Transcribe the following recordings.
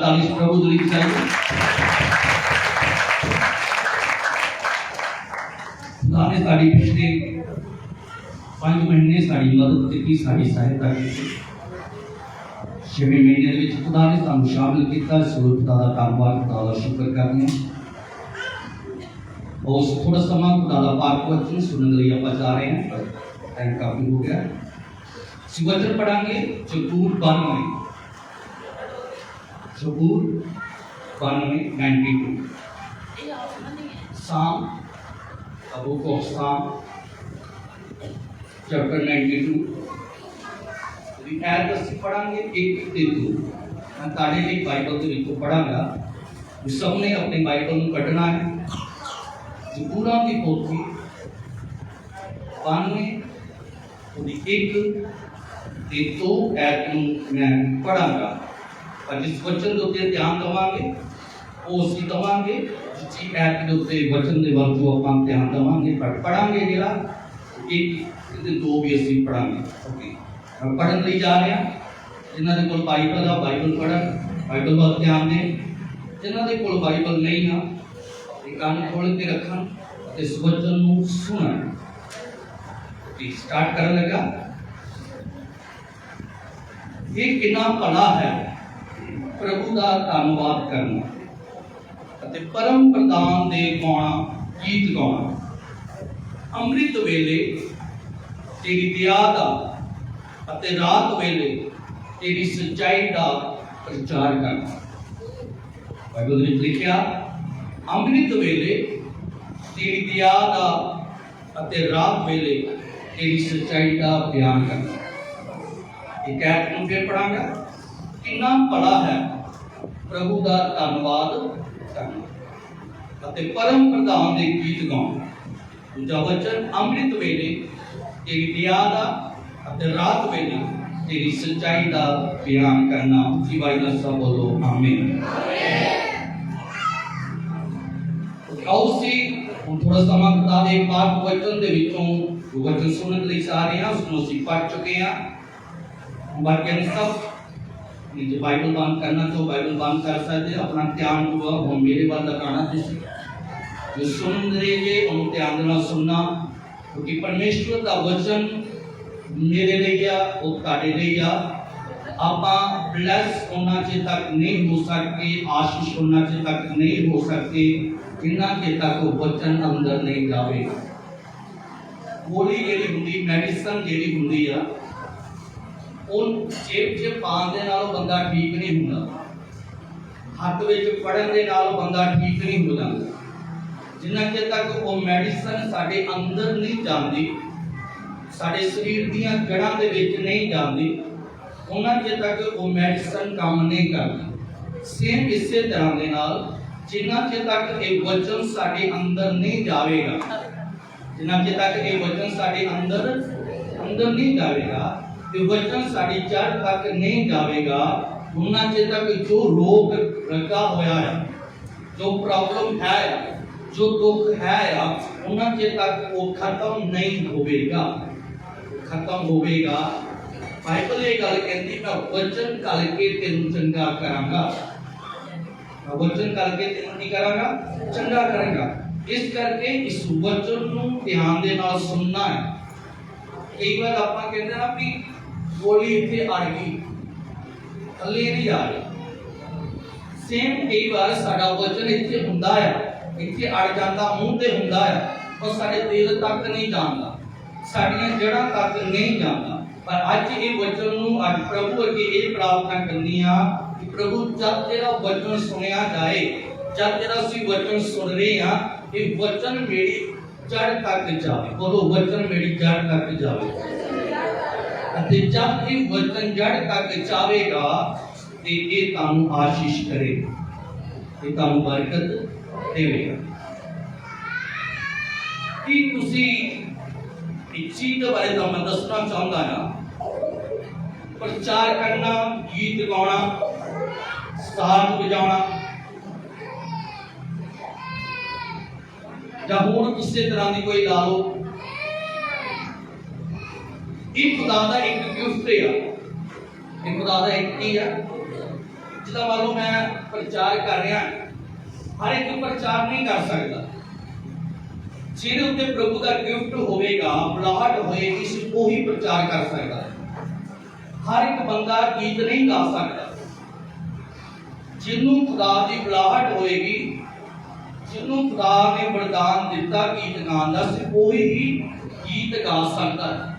ताली प्रभु दी चाहिए। खुदा ने साड़ी पिछले 5 महीने साड़ी मदद की, साड़ी सहायता की। 6वें महीने में खुदा ने सानू शामिल किया। सो खुदा का धन्यवाद, खुदा का शुक्र करने। और थोड़ा समा खुदा का पाक वचन सुनने लिए आप जा रहे हैं, पर टाइम काफी हो गया। वचन पढ़ांगे जबूर 92, जबूर 92, साम, बुक ऑफ साम चैप्टर 92। ऐड ਅਸੀਂ पढ़ांगे 1 ਤੇ 2। मैं ताड़े लिए बाइबल के विचों पढ़ांगा। सबने अपनी बाइबल में कढ़ना है। जबूरां की पोथी 92 ਉਹਦੀ 1 ਤੇ 2 ऐड ਨੂੰ मैं पढ़ांगा। पर जिस वचन के उत्ते ध्यान देवांगे वो ਅਸੀਂ देवांगे जिस ऐड के उत्ते वचन के ਵੱਲ जो ਆਪਾਂ ध्यान देवांगे। पर पढ़ांगे ਜਿਹੜਾ 1 ਤੇ 2 भी ਅਸੀਂ पढ़ांगे। ओके, पढ़न ਲਈ जा रहे हैं। जिन्होंने कोल बाइबल आ बाइबल पढ़न, बाइबल ਵੱਲ ध्यान दें। जिन्होंने कोल बाइबल नहीं आ कान खोल के रखन ते इस वचन ਨੂੰ सुनन। स्टार्ट करने लगा। ये कितना भला है प्रभु का धन्यवाद करना ते परम प्रधान दे गाना, गीत गाना। अमृत वेले तेरी दया दा अते रात वेले तेरी सच्चाई का प्रचार करना। बाइबल में लिखा अमृत वेले तेरी दया दा अते रात वेले तेरी सच्चाई का बयान करना। एक ऐड में फिर पढ़ांगा। कितना भला है प्रभु का धन्यवाद करना अते परम प्रधान दे गीत गाना। दूजा वचन अमृत वेले तेरी दया दा अते रात वेले तेरी सच्चाई का बयान करना। उसी बाइबल सब बोलो आमीन। आओ सी थोड़ा समा खुदा दे पाक वचन दे विचों वचन सुनने लिए जा रहे हैं। उसको ਅਸੀਂ पढ़ चुके हैं। बाकी सब जो बाइबल बंद करना तो बाइबल बंद कर सकते। अपना ध्यान जो हम मेरे वाल लगाना जो सुन रहे जे उन ध्यान देना सुनना, क्योंकि परमेश्वर का वचन मेरे लिए आ वो ताड़े लिए आ। आपा ब्लेस होना चे तक नहीं हो सकते, आशीष होना चे तक नहीं हो सकते जिन्ना के तक वचन अंदर नहीं जावेगा। गोली जेड़ी हुंदी, मेडिसिन जेड़ी हुंदी आ उन जेब च पान दे नालों बंदा ठीक नहीं हुंदा। हाथ विच पड़न दे नालों बंदा ठीक नहीं हो जाता। जिन्ना के तक वो मेडिसिन साडे अंदर नहीं जांदी, साडे शरीर दीयां जड़ां दे विच नहीं जांदी, उन्हां के तक वो मेडिसिन काम नहीं करदी। सेम इसे तरह दे नाल जिन्ना के तक ये वचन साडे अंदर नहीं जावेगा, जिन्ना के तक ये वचन साडे अंदर नहीं जावेगा, ये वचन साडी जड़ तक नहीं जावेगा, उन्ना के तक जो रोग लगा होया है, जो प्रॉब्लम है, जो दुख है, उन्ना के तक वो खत्म नहीं होवेगा, खत्म होवेगा। बाइबल ये गल कहती मैं वचन करके तेनू चंगा करांगा, वचन करके तेनू की करांगा, चंगा करांगा। इस करके इस वचन नू ध्यान दे नाल सुनना है। कई बार आपां कहंदे ना भी गोली इत्थे अड़ गई, थल्ले नहीं जा रही। सेम कई बार साडा वचन इत्थे हुंदा है, इत्थे अड़ जांदा, मुंह ते हुंदा है, पर साडे दिल तक नहीं जांदा, साडियां जड़ां तक नहीं जांदा। पर अज ये वचन नू अज प्रभु अगे ये प्रार्थना करनी आ कि प्रभु जब तेरा वचन सुनिया जाए, जब तेरा सी वचन सुन रहे हैं, ये वचन मेरी जड़ तक जावे। बोलो वचन मेरी जड़ तक जावे। अते जब ये वचन जड़ तक जावेगा ते ये तानू आशीष करेगा, ये तानू बरकत देवेगा। कि तुसी इस चीज के बारे में मैं दसना चाहता है। प्रचार करना, गीत गाना, साज बजाना, या होर किसी तरह की कोई ला लो, ये खुदा का एक गिफ्ट है। ये खुदा का एक की है जिदा मान लो मैं प्रचार कर रहा, हर एक प्रचार नहीं कर सकता। जिहदे उत्ते प्रभु का गिफ्ट होगा, बुलाहट होएगी, सिर्फ वही प्रचार कर सकता है। हर एक बंदा गीत नहीं गा सकता। जिन्हों खुदा की बुलाहट होएगी, जिन्हों खुदा ने वरदान दिता गीत गाने का, सिर्फ वही ही गीत गा सकता है।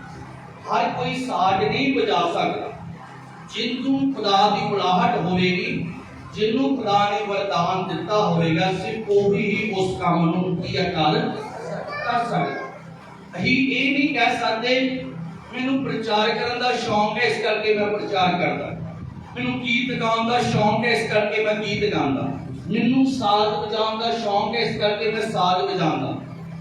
हर कोई साज नहीं बजा सकता। जिन्हों खुदा की बुलाहट होएगी, जिन्हों खुदा ने वरदान दिता होएगा, सिर्फ वही ही उस काम नूं कर सकता। असीं ये नहीं कह सकते मैनूं प्रचार करने का शौक है इस करके मैं प्रचार करता, मैनूं गीत गाने का शौक है इस करके मैं गीत गांदा, मैनूं साज बजाने का शौक है इस करके मैं साज बजांदा।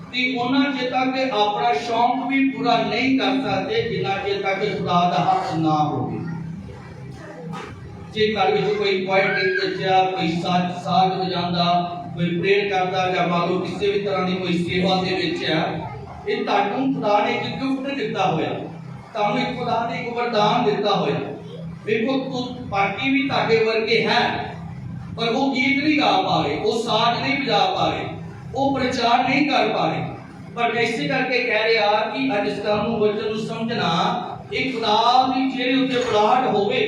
ते उन्हां चेर तक अपना शौक भी पूरा नहीं कर सकते जिन्ना चेर तक खुदा दा हक ना होवे। जे घर विच कोई पोएटिक बच्चा, कोई साज बजांदा, कोई प्रेयर करता, या मान लो किसी भी तरह की कोई सेवा दे विच है, ये तुहानूं खुदा ने एक गिफ्ट दिता होया, तुहानूं एक खुदा ने एक वरदान दिता होया। देखो तो पार्टी भी तुहाडे वर्गे है, पर वो गीत नहीं गा पा रहे, वो साज नहीं बजा पा रहे, वो प्रचार नहीं कर पा रहे। पर ऐसे करके कह रहा कि अज सानूं वचन नूं समझना, ये खुदा दी जेहड़े उत्ते बुलाहट होवे,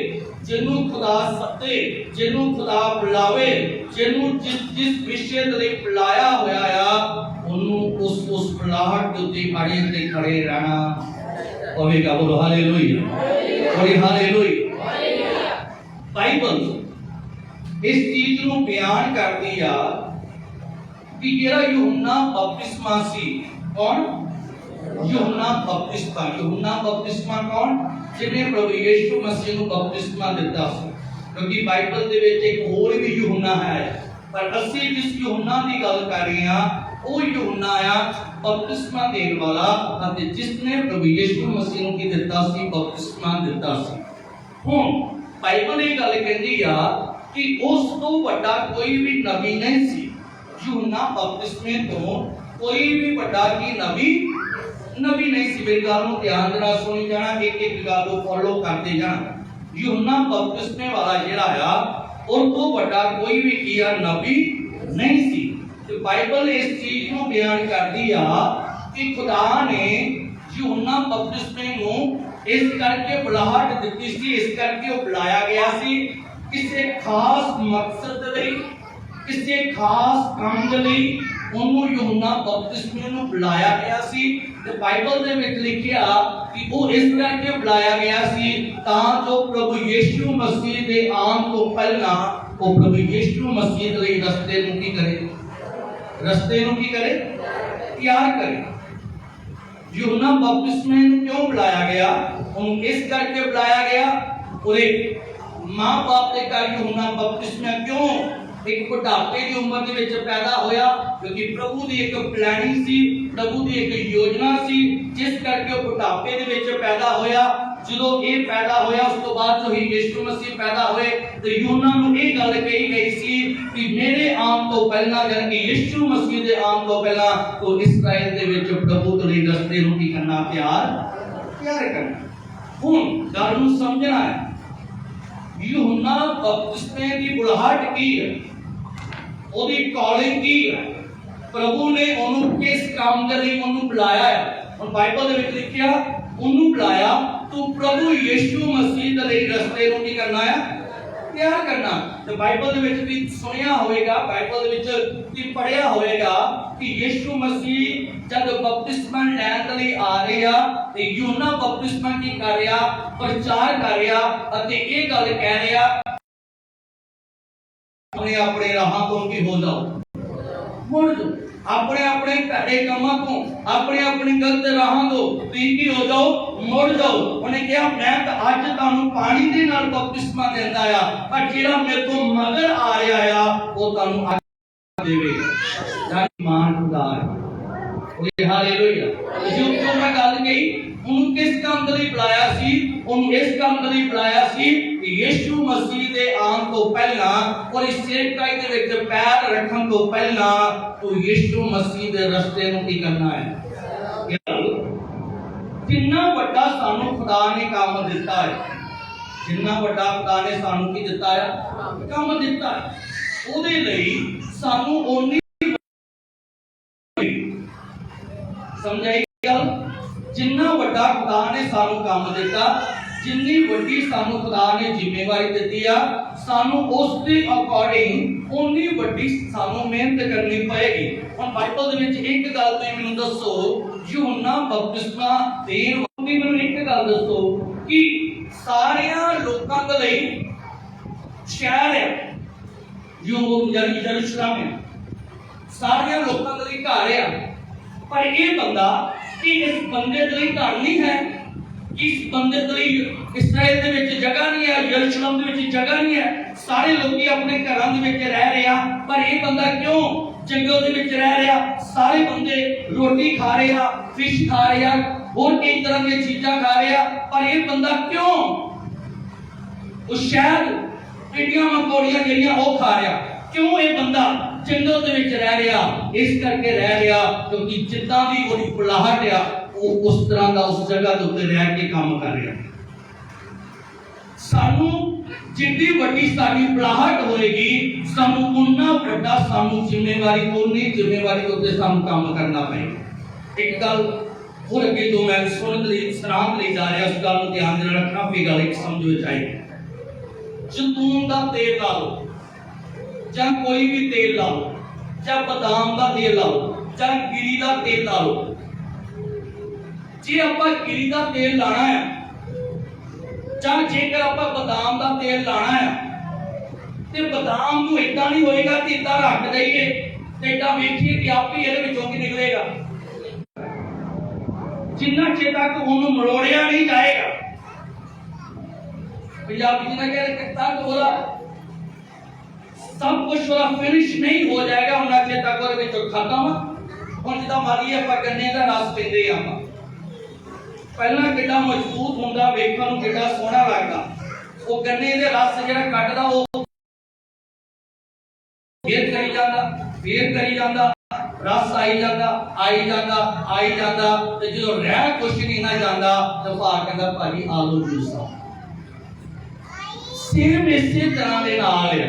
जिन्हों खुदा सत्ते, जिन्हों खुदा बुलावे, जिन्हों जिस विषय लई बुलाया होया आ, उन्हों उस बुलाहट के उत्ते अड़े ते खड़े रहना पवेगा। बोलो हालेलुया, बोलो हालेलुया। बाइबल इस चीज नूं बयान करदी आ कि जेड़ा यूहन्ना बपतिस्मा सी, कौन? यूहन्ना बपतिस्मा कौन? जिन्हें प्रभु यीशु मसीह को बपतिस्मा दिता सी। क्योंकि बाइबल दे विच एक होर भी यूहन्ना है, पर असीं जिस यूहन्ना की गल कर रहे हां, वो यूहन्ना आ बपतिस्मा देण वाला, अते जिसने प्रभु यीशु मसीह को की दिता सी, बपतिस्मा दिता सी। हुण बाइबल ये गल कहंदी आ कि उस तो वड्डा कोई भी नबी नहीं सी। यूहन्ना बपतिस्मे तो कोई भी वड्डा की नबी नहीं सी। मेरी गल नूं ध्यान दे नाल सुनी जाना, एक एक गल को फॉलो करते जाना। यूहन्ना बपतिस्मे वाला जिहड़ा आ, और तो वड्डा कोई भी किया नबी नहीं सी। तो बाइबल इस चीज को बयान करदी आ कि खुदा ने यूहन्ना बपतिस्मे नूं इस करके बुलाहट दित्ती सी, इस करके वो बुलाया गया सी किसी खास मकसद लई, किसी खास काम दे लई ਉਹਨੂੰ यूहन्ना बपतिस्मे ਨੂੰ ਬੁਲਾਇਆ ਗਿਆ ਸੀ। ਤੇ ਬਾਈਬਲ ਦੇ ਵਿੱਚ ਲਿਖਿਆ ਕਿ ਉਹ ਇਸ ਕਰਕੇ ਬੁਲਾਇਆ ਗਿਆ ਸੀ ਤਾਂ ਜੋ ਪ੍ਰਭੂ ਯੀਸ਼ੂ ਮਸੀਹ ਦੇ ਆਉਣ ਤੋਂ ਪਹਿਲਾਂ ਉਹ ਪ੍ਰਭੂ ਯੀਸ਼ੂ ਮਸੀਹ ਦੇ ਲਈ ਰਸਤੇ ਨੂੰ ਕੀ ਕਰੇ, ਤਿਆਰ ਕਰੇ। यूहन्ना बपतिस्मे ਨੂੰ क्यों बुलाया गया? ਉਹਨੂੰ ਇਸ ਕਰਕੇ बुलाया गया, ਉਹਦੇ मां-बाप ਦੇ ਘਰ यूहन्ना बपतिस्मा क्यों एक बुढ़ापे की उम्र के विच पैदा होया? क्योंकि प्रभु की एक प्लानिंग सी, प्रभु की एक योजना सी, जिस करके वो बुढ़ापे के विच पैदा होया। जो ये पैदा होया उस तो बाद जो ही यीशु मसीह पैदा हुए, तो यूहन्ना नूं ये गल कही गई सी कि मेरे आने तो पहला, यानी कि यीशु मसीह के आने तो पहला तो इस्राएल दे विच प्रभु दे लई रस्ते नूं की करना, तैयार करना। हुण गल नूं समझना है, यूहन्ना बपतिस्मे की बुलाहट की है, ओदी कॉलिंग की है, प्रभु ने ओनू किस काम दे लई ओनू बुलाया है। और बाइबल दे विच लिखिया ओनू बुलाया तो प्रभु यीशु मसीह दे लई रस्ते नूं की करना है, तैयार करना। तो बाइबल दे विच भी सुनिया होवेगा, बाइबल दे विच भी पढ़िया होवेगा कि यीशु मसीह जब बपतिस्मा लैण दे लई आ रहे आ ते यूहन्ना बपतिस्मा की कर रहा, प्रचार कर रहा अते ये गल कह रहा अपने राहां तो की हो जाओ, मुड़ जाओ, अपने भैड़े कामां तो अपनी गलत राहां तो की हो जाओ, मुड़ जाओ। उन्हें कहा मैं तो अज तुहानूं पानी दे नाल बपतिस्मा देंदा आ, पर जिहड़ा मेरे तो मगर आ रहा आ वो तुहानूं अग देवेगा। यानी मान खुदा है। हालेलुया। जो मैं गल कही उन्होंने किस काम के लिए बुलाया सी? उन्होंने इस काम के लिए बुलाया सी कि यीशु मसीह के आने तो पहला और इस सेवकाई दे विच पैर रखने तो पहला तो यीशु मसीह के रस्ते नूं की करना है। जिन्ना बड़ा सानू खुदा ने काम दिता है, जिन्ना वड्डा खुदा ने सानू की दिता है काम दिता है, ਉਹਦੇ ਲਈ ਸਾਨੂੰ ਓਨੀ ਸਮਝਾਈ ਗੱਲ, ਜਿੰਨਾ ਵੱਡਾ ਖੁਦਾ ਨੇ ਸਾਨੂੰ ਕੰਮ ਦਿੱਤਾ, ਜਿੰਨੀ ਵੱਡੀ ਸਾਨੂੰ ਖੁਦਾ ਨੇ ਜ਼ਿੰਮੇਵਾਰੀ ਦਿੱਤੀ ਆ, ਸਾਨੂੰ ਉਸ ਦੇ ਅਕੋਰਡਿੰਗ ਓਨੀ ਵੱਡੀ ਸਾਨੂੰ ਮਿਹਨਤ ਕਰਨੀ ਪਏਗੀ। ਹੁਣ ਬਾਈਬਲ ਦੇ ਵਿੱਚ ਇੱਕ ਗੱਲ ਤੁਸੀਂ ਮੈਨੂੰ ਦੱਸੋ, ਯੂਹੰਨਾ ਬਪਤਿਸਮਾ ਦੇਣ ਵਾਲੀ ਮੈਨੂੰ ਇੱਕ ਗੱਲ ਦੱਸੋ ਕਿ ਸਾਰਿਆਂ ਲੋਕਾਂ ਦੇ ਲਈ ਸ਼ਹਿਰ ਹੈ ਯਰੂਸ਼ਲਮ ਹੈ, ਸਾਰਿਆਂ ਲੋਕਾਂ ਦੇ ਲਈ ਘਰ ਹੈ, पर यह बंदा कि इस बंदे के लिए घर नहीं है, इस बंदे के लिए इस्राएल दे विच जगह नहीं है, यरूशलेम दे विच जगह नहीं है, सारे लोग अपने घरों दे विच रह रहे हैं, पर यह बंदा क्यों जंगल दे विच रह रहा, सारे बंदे रोटी खा रहे हैं, फिश खा रहे हैं, और कई तरह की चीज़ां खा रहे हैं, पर यह बंदा क्यों उस शहर टिड्डियां मकोड़ियां जिहड़ियां वो खा रहा, क्यों ये बंदा जंगल दे विच रह रहा, इस करके रह रहा क्योंकि जिद्दां दी ओदी बुलाहट आ वो उस तरह का उस जगह दे उत्ते रह के काम कर रहा। सानू जिद्दी वड्डी साडी बुलाहट होएगी, सानू उन्ना वड्डा सानू जिम्मेवारी उन्नी जिम्मेवारी उत्ते सानू काम करना पएगा। एक गल होर अगे तो मैं सुनन लई सराहत लई जा रहा, उस गल नूं ध्यान दे रखना भी गल एक समझो चाहिए। जैतून दा तेल ला लो ਜਾਂ कोई भी तेल ला लो, चाहे बादाम का तेल ला लो, चाहे गिरी का तेल ला लो, जे आपां गिरी का तेल लाना है, चाहे जेकर आपां बादाम का तेल लाना है, ते बादाम नूं इदां नहीं होएगा कि इदां रख दईए ते इदां वेखीए कि आप ही इहदे विचों की निकलेगा, जिन्ना चेर तक उहनूं मरोड़िया नहीं जाएगा। पंजाबी च ना कहते तक ओहदा सब कुछ फिनिश नहीं हो जाएगा, उन्ना चेर तक ओहदे विचों खत्म। हुण जिद्दां मारी आपां गन्ने दा रस पींदे आ, पहला किड्डा मजबूत हुंदा, वेखण नूं किड्डा सोहना लगदा, वो गन्ने दे रस जिहड़ा कड्डदा वो फेर करी जांदा, रस आई जांदा ते जदों रह कुछ नहीं ना जांदा ते भार कहंदा भाजी आ लो जूस। सेम इसे तरह दे नाल है,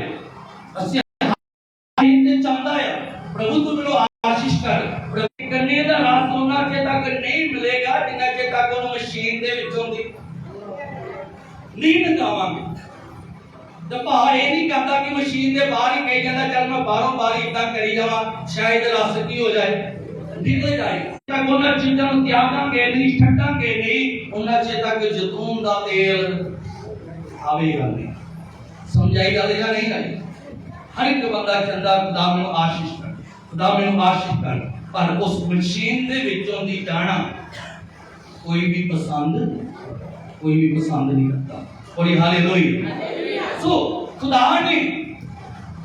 ਅਸੀਂ ਤੇ ਚਾਹੁੰਦਾ ਹੈ ਪ੍ਰਭੂ ਤੂੰ ਮੈਨੂੰ ਆਸ਼ੀਸ਼ ਕਰ, ਗੰਨੇ ਦਾ ਰਸ ਉਹਨਾਂ ਚਿਰ ਤੱਕ ਨਹੀਂ ਮਿਲੇਗਾ ਜਿੰਨਾ ਚਿਰ ਤੱਕ ਉਹਨੂੰ ਮਸ਼ੀਨ ਦੇ ਵਿੱਚੋਂ ਦੀ ਨਹੀਂ ਨਿਕਾਵਾਂਗੇ। ਤੇ ਭਾਰ ਇਹ ਨਹੀਂ ਕਰਦਾ ਕਿ ਮਸ਼ੀਨ ਦੇ ਬਾਹਰ ਹੀ ਕਹੀ ਜਾਂਦਾ ਚੱਲ ਮੈਂ ਬਾਹਰੋਂ ਬਾਹਰ ਇਦਾਂ ਕਰੀ ਜਾਵਾਂ ਸ਼ਾਇਦ ਰਸ ਕੀ ਹੋ ਜਾਏ, ਨਿਕਲ ਜਾਏਗਾ। ਤੱਕ ਉਹਨਾਂ ਚੀਜ਼ਾਂ ਨੂੰ ਤਿਆਗਾਂਗੇ ਨਹੀਂ, ਛੱਡਾਂਗੇ ਨਹੀਂ, ਉਹਨਾਂ ਚਿਰ ਤੱਕ ਜੈਤੂਨ ਦਾ ਤੇਲ ਆਵੇਗਾ ਨਹੀਂ। ਸਮਝਾਈ ਗੱਲ ਜਾਂ नहीं आई? हर एक बंदा चाहता खुदा मैनूं आशीष कर, खुदा मैनूं आशीष कर, पर उस मशीन दे विचों दी जाना कोई भी पसंद नहीं करता। और हालेलुया। सो खुदा ने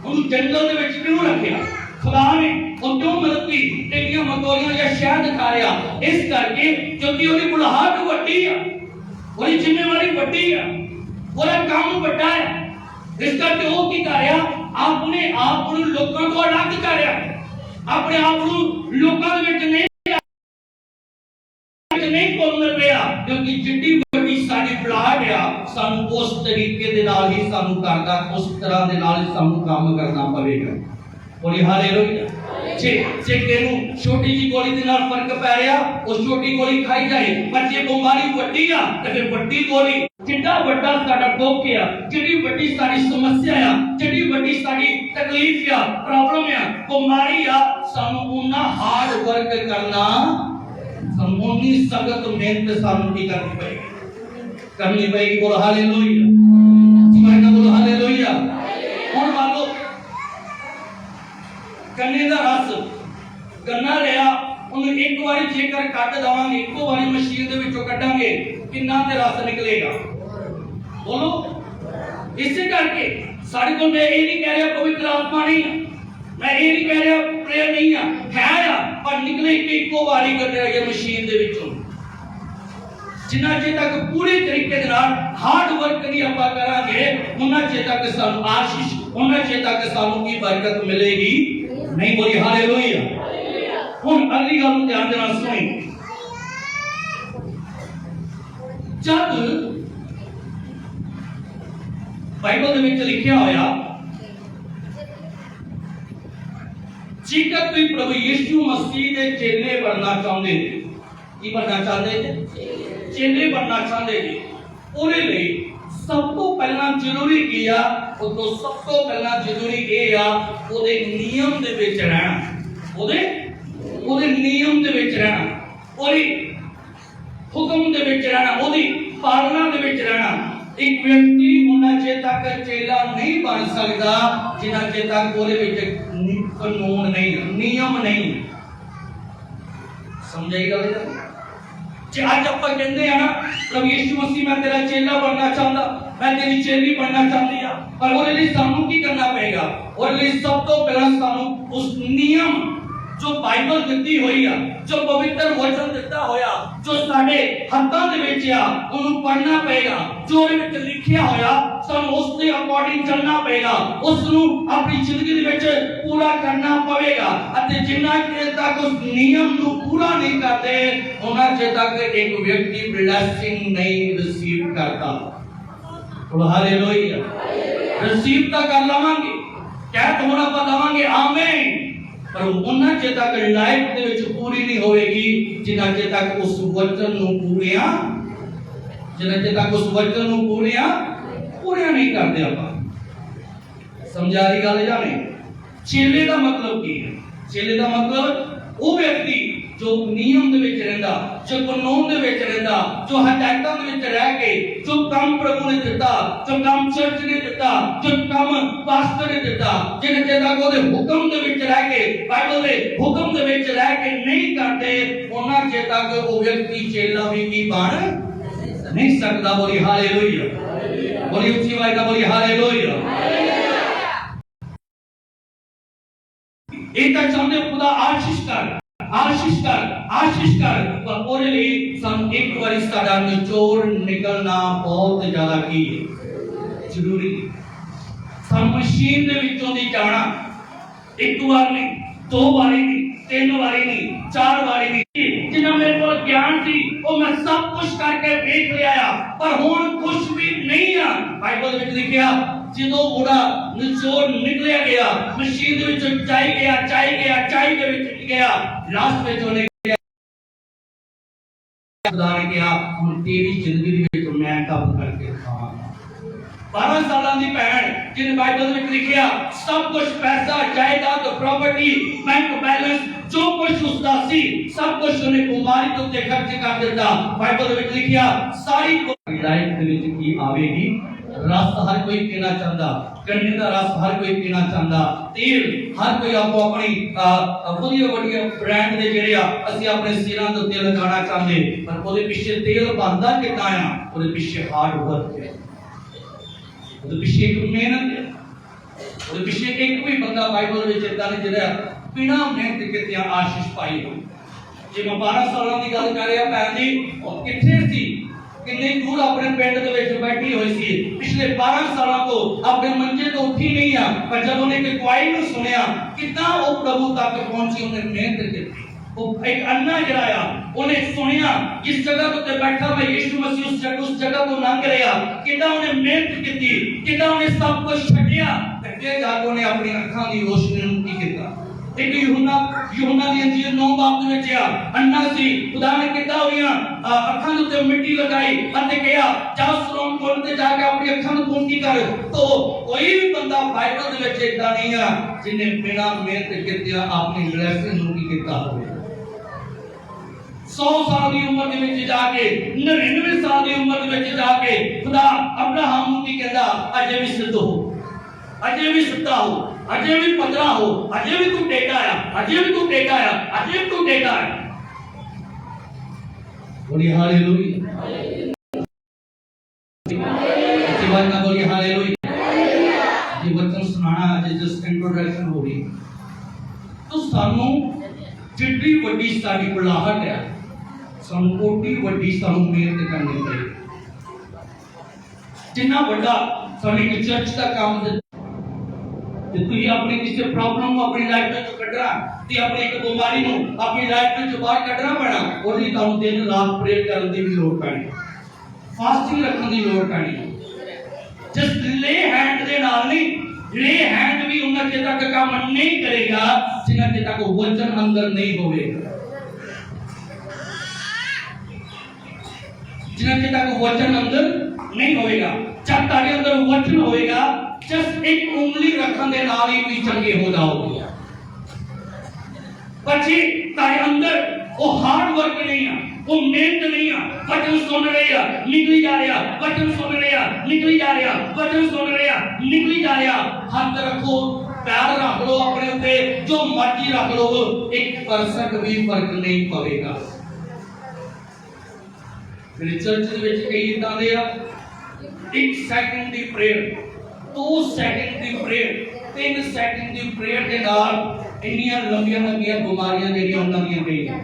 उन जंगल दे विच क्यों रखिया, खुदा ने ਉਹ क्यों मतलब की टिड्डियां मकोड़ियां या शहद खा रहा, इस करके क्योंकि ਉਹਦੀ बुलाहट ਵੱਡੀ ਆ, ਉਹਦੀ ਜ਼ਿੰਮੇਵਾਰੀ ਵੱਡੀ ਆ, ਉਹਦਾ ਕੰਮ ਵੱਡਾ ਹੈ। इस करके वो की कर रहा, अपने आप को लोगों को अलग कर रहा, अपने आप को लोगों के विच नहीं खोल रहा, क्योंकि जिड्डी बड़ी साडी बुलाहट आ सानू उस तरीके दे नाल ही सानू करदा, उस तरह दे नाल सानू काम करना पवेगा। और हालेलुया। जे केनू छोटी जी गोली दे नाल फर्क पै रहा, उस छोटी गोली खाई जाए, पर जे बीमारी वड्डी आ ते फिर वड्डी गोली, जिड्डा वड्डा साडा दुख आ, जिड्डी वड्डी साडी समस्या आ, जिड्डी वड्डी साडी तकलीफ आ, प्रॉब्लम आ, बीमारी आ, सानू उन्ना हार्ड वर्क करना, सानू उन्नी सख्त मेहनत सानू की करनी पएगी। बोलो हालेलुया। सुभान बोलो हालेलुया। हुण मान लो गन्ने का रस, गन्ना लिया उन्हें एक बारी जेकर कट देवांगे, इको बारी मशीन दे विचों कटांगे, किन्ना ते रस निकलेगा? बोलो। इसे करके साढ़े को मैं ये नहीं कह रहा पवित्र आत्मा नहीं, मैं ये नहीं कह रहा प्रेयर नहीं है, पर निकले कि इको बारी कर रहा मशीन दे विचों। जिन्ना चेर तक पूरे तरीके दे नाल हार्ड वर्क नहीं आपां करांगे, उन्ना चेर तक सानू आशीष, उन्ना चेर तक सानू की बरकत मिलेगी नहीं। बोली हालेलुया। हुण अगली गल नूं ध्यान दे नाल सुणी, जब बाइबल ਦੇ ਵਿੱਚ ਲਿਖਿਆ ਹੋਇਆ ਜੇਕਰ ਤੁਸੀਂ ਪ੍ਰਭੂ ਯਿਸੂ ਮਸੀਹ ਦੇ ਚੇਲੇ ਬਣਨਾ ਚਾਹੁੰਦੇ ਨੇ ਕੀ ਬਣਨਾ ਚਾਹੁੰਦੇ ਨੇ ਚੇਲੇ ਬਣਨਾ ਚਾਹੁੰਦੇ ਨੇ ਉਹਦੇ ਲਈ ਸਭ ਤੋਂ ਪਹਿਲਾਂ ਜ਼ਰੂਰੀ ਕੀ ਆ ਉਹ ਤੋਂ ਸਭ ਤੋਂ ਪਹਿਲਾਂ ਜ਼ਰੂਰੀ ਇਹ ਆ ਉਹਦੇ ਨਿਯਮ ਦੇ ਵਿੱਚ ਰਹਿਣਾ ਉਹਦੇ ਨਿਯਮ ਦੇ ਵਿੱਚ ਰਹਿਣਾ ਉਹਦੀ ਹੁਕਮ ਦੇ ਵਿੱਚ ਰਹਿਣਾ ਉਹਦੀ ਪਾਲਣਾ ਦੇ ਵਿੱਚ ਰਹਿਣਾ एक व्यक्ति उन्ना चेर तक चेला नहीं बन सकता जिन्ना चेर तक ਉਹਦੇ ਵਿੱਚ ਕਾਨੂੰਨ ਨਹੀਂ ਨਿਯਮ ਨਹੀਂ ਸਮਝਾਈ ਗੱਲ ਜੇ ਅੱਜ ਆਪਾਂ ਕਹਿੰਦੇ ਆ ਨਾ ਪ੍ਰਭੂ ਯਿਸੂ ਮਸੀਹ ਮੈਂ ਤੇਰਾ ਚੇਲਾ ਬਣਨਾ ਚਾਹੁੰਦਾ ਮੈਂ ਤੇਰੀ ਚੇਲੀ ਬਣਨਾ ਚਾਹੁੰਦੀ ਆ ਪਰ ਉਹਦੇ ਲਈ ਸਾਨੂੰ ਕੀ ਕਰਨਾ ਪਏਗਾ ਉਹਦੇ ਲਈ ਸਭ ਤੋਂ ਪਹਿਲਾਂ ਸਾਨੂੰ ਉਸ ਨਿਯਮ जो बाइबल ਦਿੱਤੀ ਹੋਈ ਆ जो पवित्र वचन ਦਿੱਤਾ ਹੋਇਆ जो ਸਾਡੇ ਹੱਥਾਂ ਦੇ ਵਿੱਚ ਆ ਉਹਨੂੰ ਪੜ੍ਹਨਾ ਪਏਗਾ ਜੋ ਉਹਦੇ ਵਿੱਚ ਲਿਖਿਆ ਹੋਇਆ ਸਾਨੂੰ ਉਸ ਦੇ ਅਕੋਰਡਿੰਗ ਚੱਲਣਾ ਪਏਗਾ ਉਸ ਨੂੰ ਆਪਣੀ ਜ਼ਿੰਦਗੀ ਦੇ ਵਿੱਚ ਪੂਰਾ ਕਰਨਾ ਪਵੇਗਾ ਅਤੇ ਜਿੰਨਾ ਚਿਰ ਤੱਕ ਉਸ ਨਿਯਮ ਨੂੰ ਪੂਰਾ ਨਹੀਂ ਕਰਦੇ ਉਹਨਾਂ ਚਿਰ ਤੱਕ ਇੱਕ ਵਿਅਕਤੀ ਬਲੇਸਿੰਗ ਨਹੀਂ ਰਿਸੀਵ ਕਰਦਾ ਬੋਲੋ ਹਾਲੇਲੂਇਆ ਰਿਸੀਵ ਤਾਂ ਕਰ ਲਵਾਂਗੇ ਕਹਿ ਤੋਂ ਆਪਾਂ ਲਵਾਂਗੇ ਆਮੀਨ पर उन्ना चेर तक लाइफ दे विच पूरी नहीं होएगी जिन्ना चेर तक उस वचन नु पूरियां जिन्ना चेर तक उस वचन नु पूरियां नहीं करदे आपां समझा रही गल जाने चेले दा मतलब की है चेले दा मतलब वो व्यक्ति जो नियम दे विच रहंदा जो कानून दे विच रहंदा जो हदायतां दे विच रह के जो काम प्रभु ने दिता जो काम चर्च ने दिता जो काम पास्टर ने दिता जिन्हें चेर तक ओदे हुक्म दे विच रह के बाइबल दे हुक्म दे विच रह के नहीं करते उन्ना चेर तक वो व्यक्ति चेला भी की बन नहीं सकता बोली हालेलुया बोली ऊंची आवाज में बोली हालेलुया एक चाहते खुदा आशीष कर पर ਉਹਦੇ ਲਈ ਸਾਨੂੰ ਇੱਕ ਵਾਰੀ ਸਾਡਾ ਨਿਚੋੜ ਨਿਕਲਣਾ ਬਹੁਤ ਜ਼ਿਆਦਾ ਕੀ ਜ਼ਰੂਰੀ ਸਾਨੂੰ ਮਸ਼ੀਨ ਦੇ ਵਿੱਚੋਂ ਦੀ ਜਾਣਾ ਇੱਕ ਵਾਰ ਨਹੀਂ ਦੋ ਵਾਰੀ ਨਹੀਂ ਤਿੰਨ ਵਾਰੀ ਨਹੀਂ ਚਾਰ ਵਾਰੀ ਨਹੀਂ ਜਿੰਨਾ ਮੇਰੇ ਕੋਲ ਗਿਆਨ ਸੀ ਉਹ ਮੈਂ ਸਭ ਕੁਝ ਕਰਕੇ ਵੇਖ ਲਿਆ ਆ ਪਰ ਹੁਣ ਕੁਝ ਵੀ ਨਹੀਂ ਆ ਬਾਈਬਲ ਵਿੱਚ ਲਿਖਿਆ ਜਦੋਂ ਮੁੰਡਾ ਨਿਚੋੜ ਨਿਕਲਿਆ ਗਿਆ ਮਸ਼ੀਨ ਦੇ ਵਿੱਚੋਂ ਚਾਈ ਦੇ ਵਿੱਚ ਗਿਆ ਲਾਸਟ ਵਿੱਚ ਉਹਨੇ खुदा ने कहा हम तेरी जिंदगी में मैं कब करके दिखावांगा 12 साल की भैन जिन बाइबल में लिखा सब कुछ पैसा जायदाद प्रॉपर्टी बैंक बैलेंस जो कुछ उसका सी सब कुछ उन्हें कुमारी के उत्ते खर्च कर दिता बाइबल में लिखा सारी लाइफ दे विच की आवेगी रस हर कोई पीना चाहता गन्ने का रस हर कोई पीना चाहता तेल हर कोई आपको अपनी वडिया ब्रांड दे जेड़े असि अपने सिरां ते तेल लगाना चाहते पर ओदे पीछे तेल बनदा कितना आ ओदे पीछे हार्ड वर्क है ओदे पीछे एक मेहनत है ओदे पीछे एक भी बंदा बाइबल विच इदां ने जेड़ा बिना मेहनत कीते आशीष पाई हो जे मैं 12 साल की गल कर रहा भैन जी किथे सी कितने दूर अपने पिंड दे विच बैठी हुई सी पिछले 12 सालों तो अपने मंजे तो उठी नहीं आ पर जब उन्हें एक गवाही नु सुनया कितना वो प्रभु तक पहुंची उन्हें मेहनत की वो एक अन्ना जराया उन्हें सुनया जिस जगह पे बैठा मैं यीशु मसीह उस जगह को लंघ रहा कितना उन्हें मेहनत की कितना उन्हें सब कुछ छड्या ते जाके उन्हें अपनी अखां दी रोशनी नु की कीता एक यूहन्ना दी अंजीर 9 बाब दे विच अन्ना सी खुदा ने किता होईया अखां दे उत्ते मिट्टी लगाई अते कहा जा श्रोम कोल ते जाके अपनी अखां नु पूंजी कर तो कोई भी बंदा बाइबल दे विच इदा नहीं है जिन्हें बिना मेहनत कीते अपनी ब्लेसिंग नु की कीता होवे 100 साल की उम्र दे विच जाके 99 साल की उम्र दे विच जाके खुदा अब्राहम नु की कहंदा अजे भी सिद्ध हो अजे भी सत्ता हो अजे भी पदरा हो अजे भी तू टेका आया अजे भी तू टेका आया अजे भी तू टेका आया बोलिए हालेलुया इसी बात ना बोलिए हालेलुया ये वचन सुनाना आज जस्ट इंट्रोडक्शन हो रही तो सानू जितनी वड्डी साडी बुलाहट है सानू कोटी वड्डी सानू मेहनत करनी चाहिए जिन्ना वड्डा साडी चर्च का काम ते तू अपनी किसी प्रॉब्लम को अपनी लाइफ में कटरा ते अपनी एक बीमारी नु अपनी लाइफ में बाहर कटना पड़ा ओदी ताऊ दिन रात प्रेयर करन दी भी लोड़ पैनी फास्टिंग रखन दी लोड़ पैनी जस्ट ले हैंड दे नाल नहीं, ले हैंड भी उन्ना के तक काम नहीं करेगा जिन्ना के तक वचन अंदर नहीं होवेगा, जिन्ना के तक वचन अंदर नहीं होवेगा। जब तारे अंदर वचन होवेगा, जस्ट एक उंगली रखन दे नाल ही भी चंगे हो जाओगे। पछी तारे अंदर वो हार्ड वर्क नहीं है, वो मेहनत नहीं है, वचन सुन रहे हैं निकली जा रहा, वचन सुन रहे हैं निकली जा रहा, वचन सुन रहे हैं निकली जा रहा। हाथ रखो, पैर रख लो अपने ऊते, जो मर्जी रख लो, 1% भी फर्क नहीं पड़ेगा। मेरे चर्च में कई इदां दे आ 1 सेकंड दी प्रेयर, 2 सेकंड दी प्रेयर, 3 सेकंड दी प्रेयर के नाल ਇੰਨੀਆਂ ਲੰਬੀਆਂ ਲੰਬੀਆਂ ਬਿਮਾਰੀਆਂ ਜਿਹੜੀਆਂ ਉਹਨਾਂ ਦੀਆਂ ਗਈਆਂ।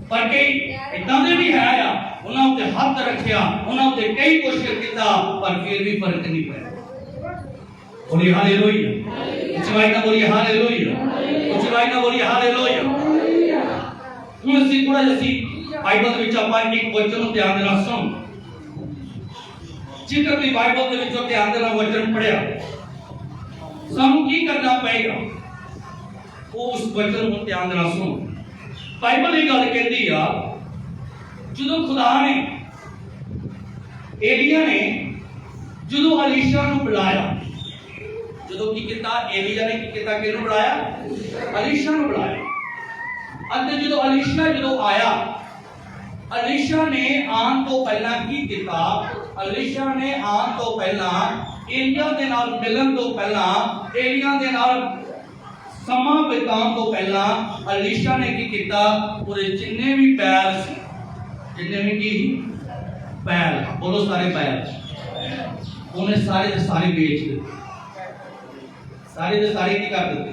ਪਰ ਕਈ ਇਦਾਂ ਦੇ ਵੀ ਹੈ ਆ, ਉਹਨਾਂ ਉੱਤੇ ਹੱਥ ਰੱਖਿਆ, ਉਹਨਾਂ ਉੱਤੇ ਕਈ ਕੋਸ਼ਿਸ਼ ਕੀਤਾ, ਪਰ ਫਿਰ ਵੀ ਫਰਕ ਨਹੀਂ ਪਿਆ। ਬੋਲੀ ਹਾਲੇਲੂਇਆ, ਉੱਚਾਈ ਨਾਲ ਬੋਲੀ ਹਾਲੇਲੂਇਆ, ਉੱਚਾਈ ਨਾਲ ਬੋਲੀ ਹਾਲੇਲੂਇਆ। ਹੁਣ ਅਸੀਂ ਥੋੜਾ ਜਿਹਾ ਸੀ ਬਾਈਬਲ ਦੇ ਵਿੱਚ ਆਪਾਂ ਇੱਕ ਵਚਨ ਨੂੰ ਧਿਆਨ ਦੇ ਨਾਲ ਸੁਣੋ। ਜੇਕਰ ਤੁਸੀਂ ਬਾਈਬਲ ਦੇ ਵਿੱਚੋਂ ਧਿਆਨ ਦੇ ਨਾਲ ਵਚਨ ਪੜਿਆ, ਸਾਨੂੰ ਕੀ ਕਰਨਾ ਪਏਗਾ? उस वचन को ध्यान देना सुनो। बाइबल ये गल कहती आ, जो खुदा ने एलिया ने जो अलीशा नु बुलाया, जो की किता एलिया ने की किता किनु बुलाया? अलीशा नु बुलाया। अते जो अलीशा जो आया, अलीशा ने आन तो पहला की किता? अलीशा ने आन तो पहला एलिया दे नाल मिलन तो पहला, एलिया दे नाल समा बिताउण तो पहला अलीशा ने की किया? पूरे जिन्ने भी बैल सी, जिन्ने भी की बैल, बोलो सारे बैल, उन्हें सारे के सारे बेच दिते। सारे के सारे की कर दिते।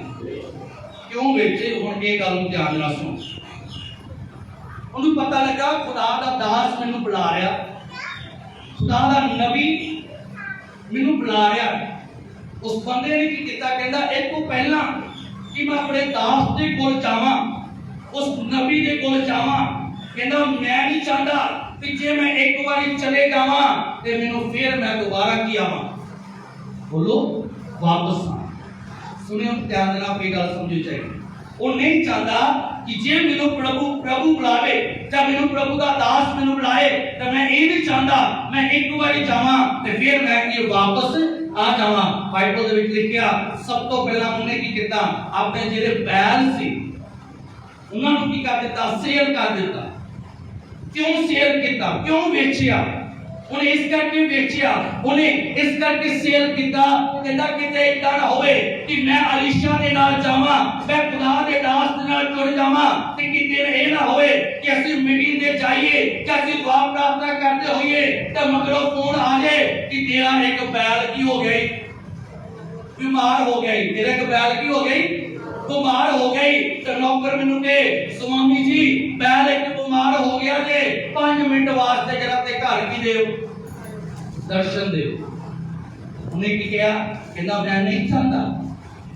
क्यों बेचे? हुण ये गल नूं ध्यान नाल सुनो। उन्हें पता लगा खुदा दा दास मैनूं बुला रहा, खुदा दा नबी मैनूं बुला रहा। उस बंदे ने की किया? कहंदा एक तो पहला कि मैं अपने दास के कोल जावां, उस नबी के कोल जावां। कहंदा मैं नहीं चाहता कि जे मैं एक बारी चले जावां ते मैनूं फिर मैं दोबारा की आवां, बोलो वापस। सुनियो ध्यान देना, अपनी गल समझनी चाहिए। वो नहीं चाहता कि जे मैनूं प्रभु बुलावे, जब मैनूं प्रभु का दास मैनूं बुलाए, तो मैं ये नहीं चाहता मैं एक बारी जावां ते फिर मैं की वापस आ जावा। बाइबल दे विच लिखिया, सब तो पहला उन्हें की किया? अपने जेरे बैल सी उन्हां नूं की कर दिता? सेल कर दिता। क्यों सेल किया? क्यों बेचिया? उन्हें इस करके बेचिया, उन्हें इस करके सेल किया। कहंदा किते इदां ना होवे कि मैं अलीशा दे नाल जावां, मैं खुदा दे दास दे नाल जुड़ जावां ते किते ए ना होवे कि असि मीटिंग दे जाइए कि असि दुआ प्रार्थना करते होइए ते मगरों फोन आ जाए कि तेरा एक बैल की हो गई, बीमार हो गई, तेरा एक बैल की हो गई, बीमार हो गई। तो नौकर मैनूं कहे स्वामी जी बैल एक बीमार हो गया जे 5 मिनट वास्ते जरा ते घर की देओ, दर्शन देओ। उन्हें की किया? कहंदा मैं नहीं चाहता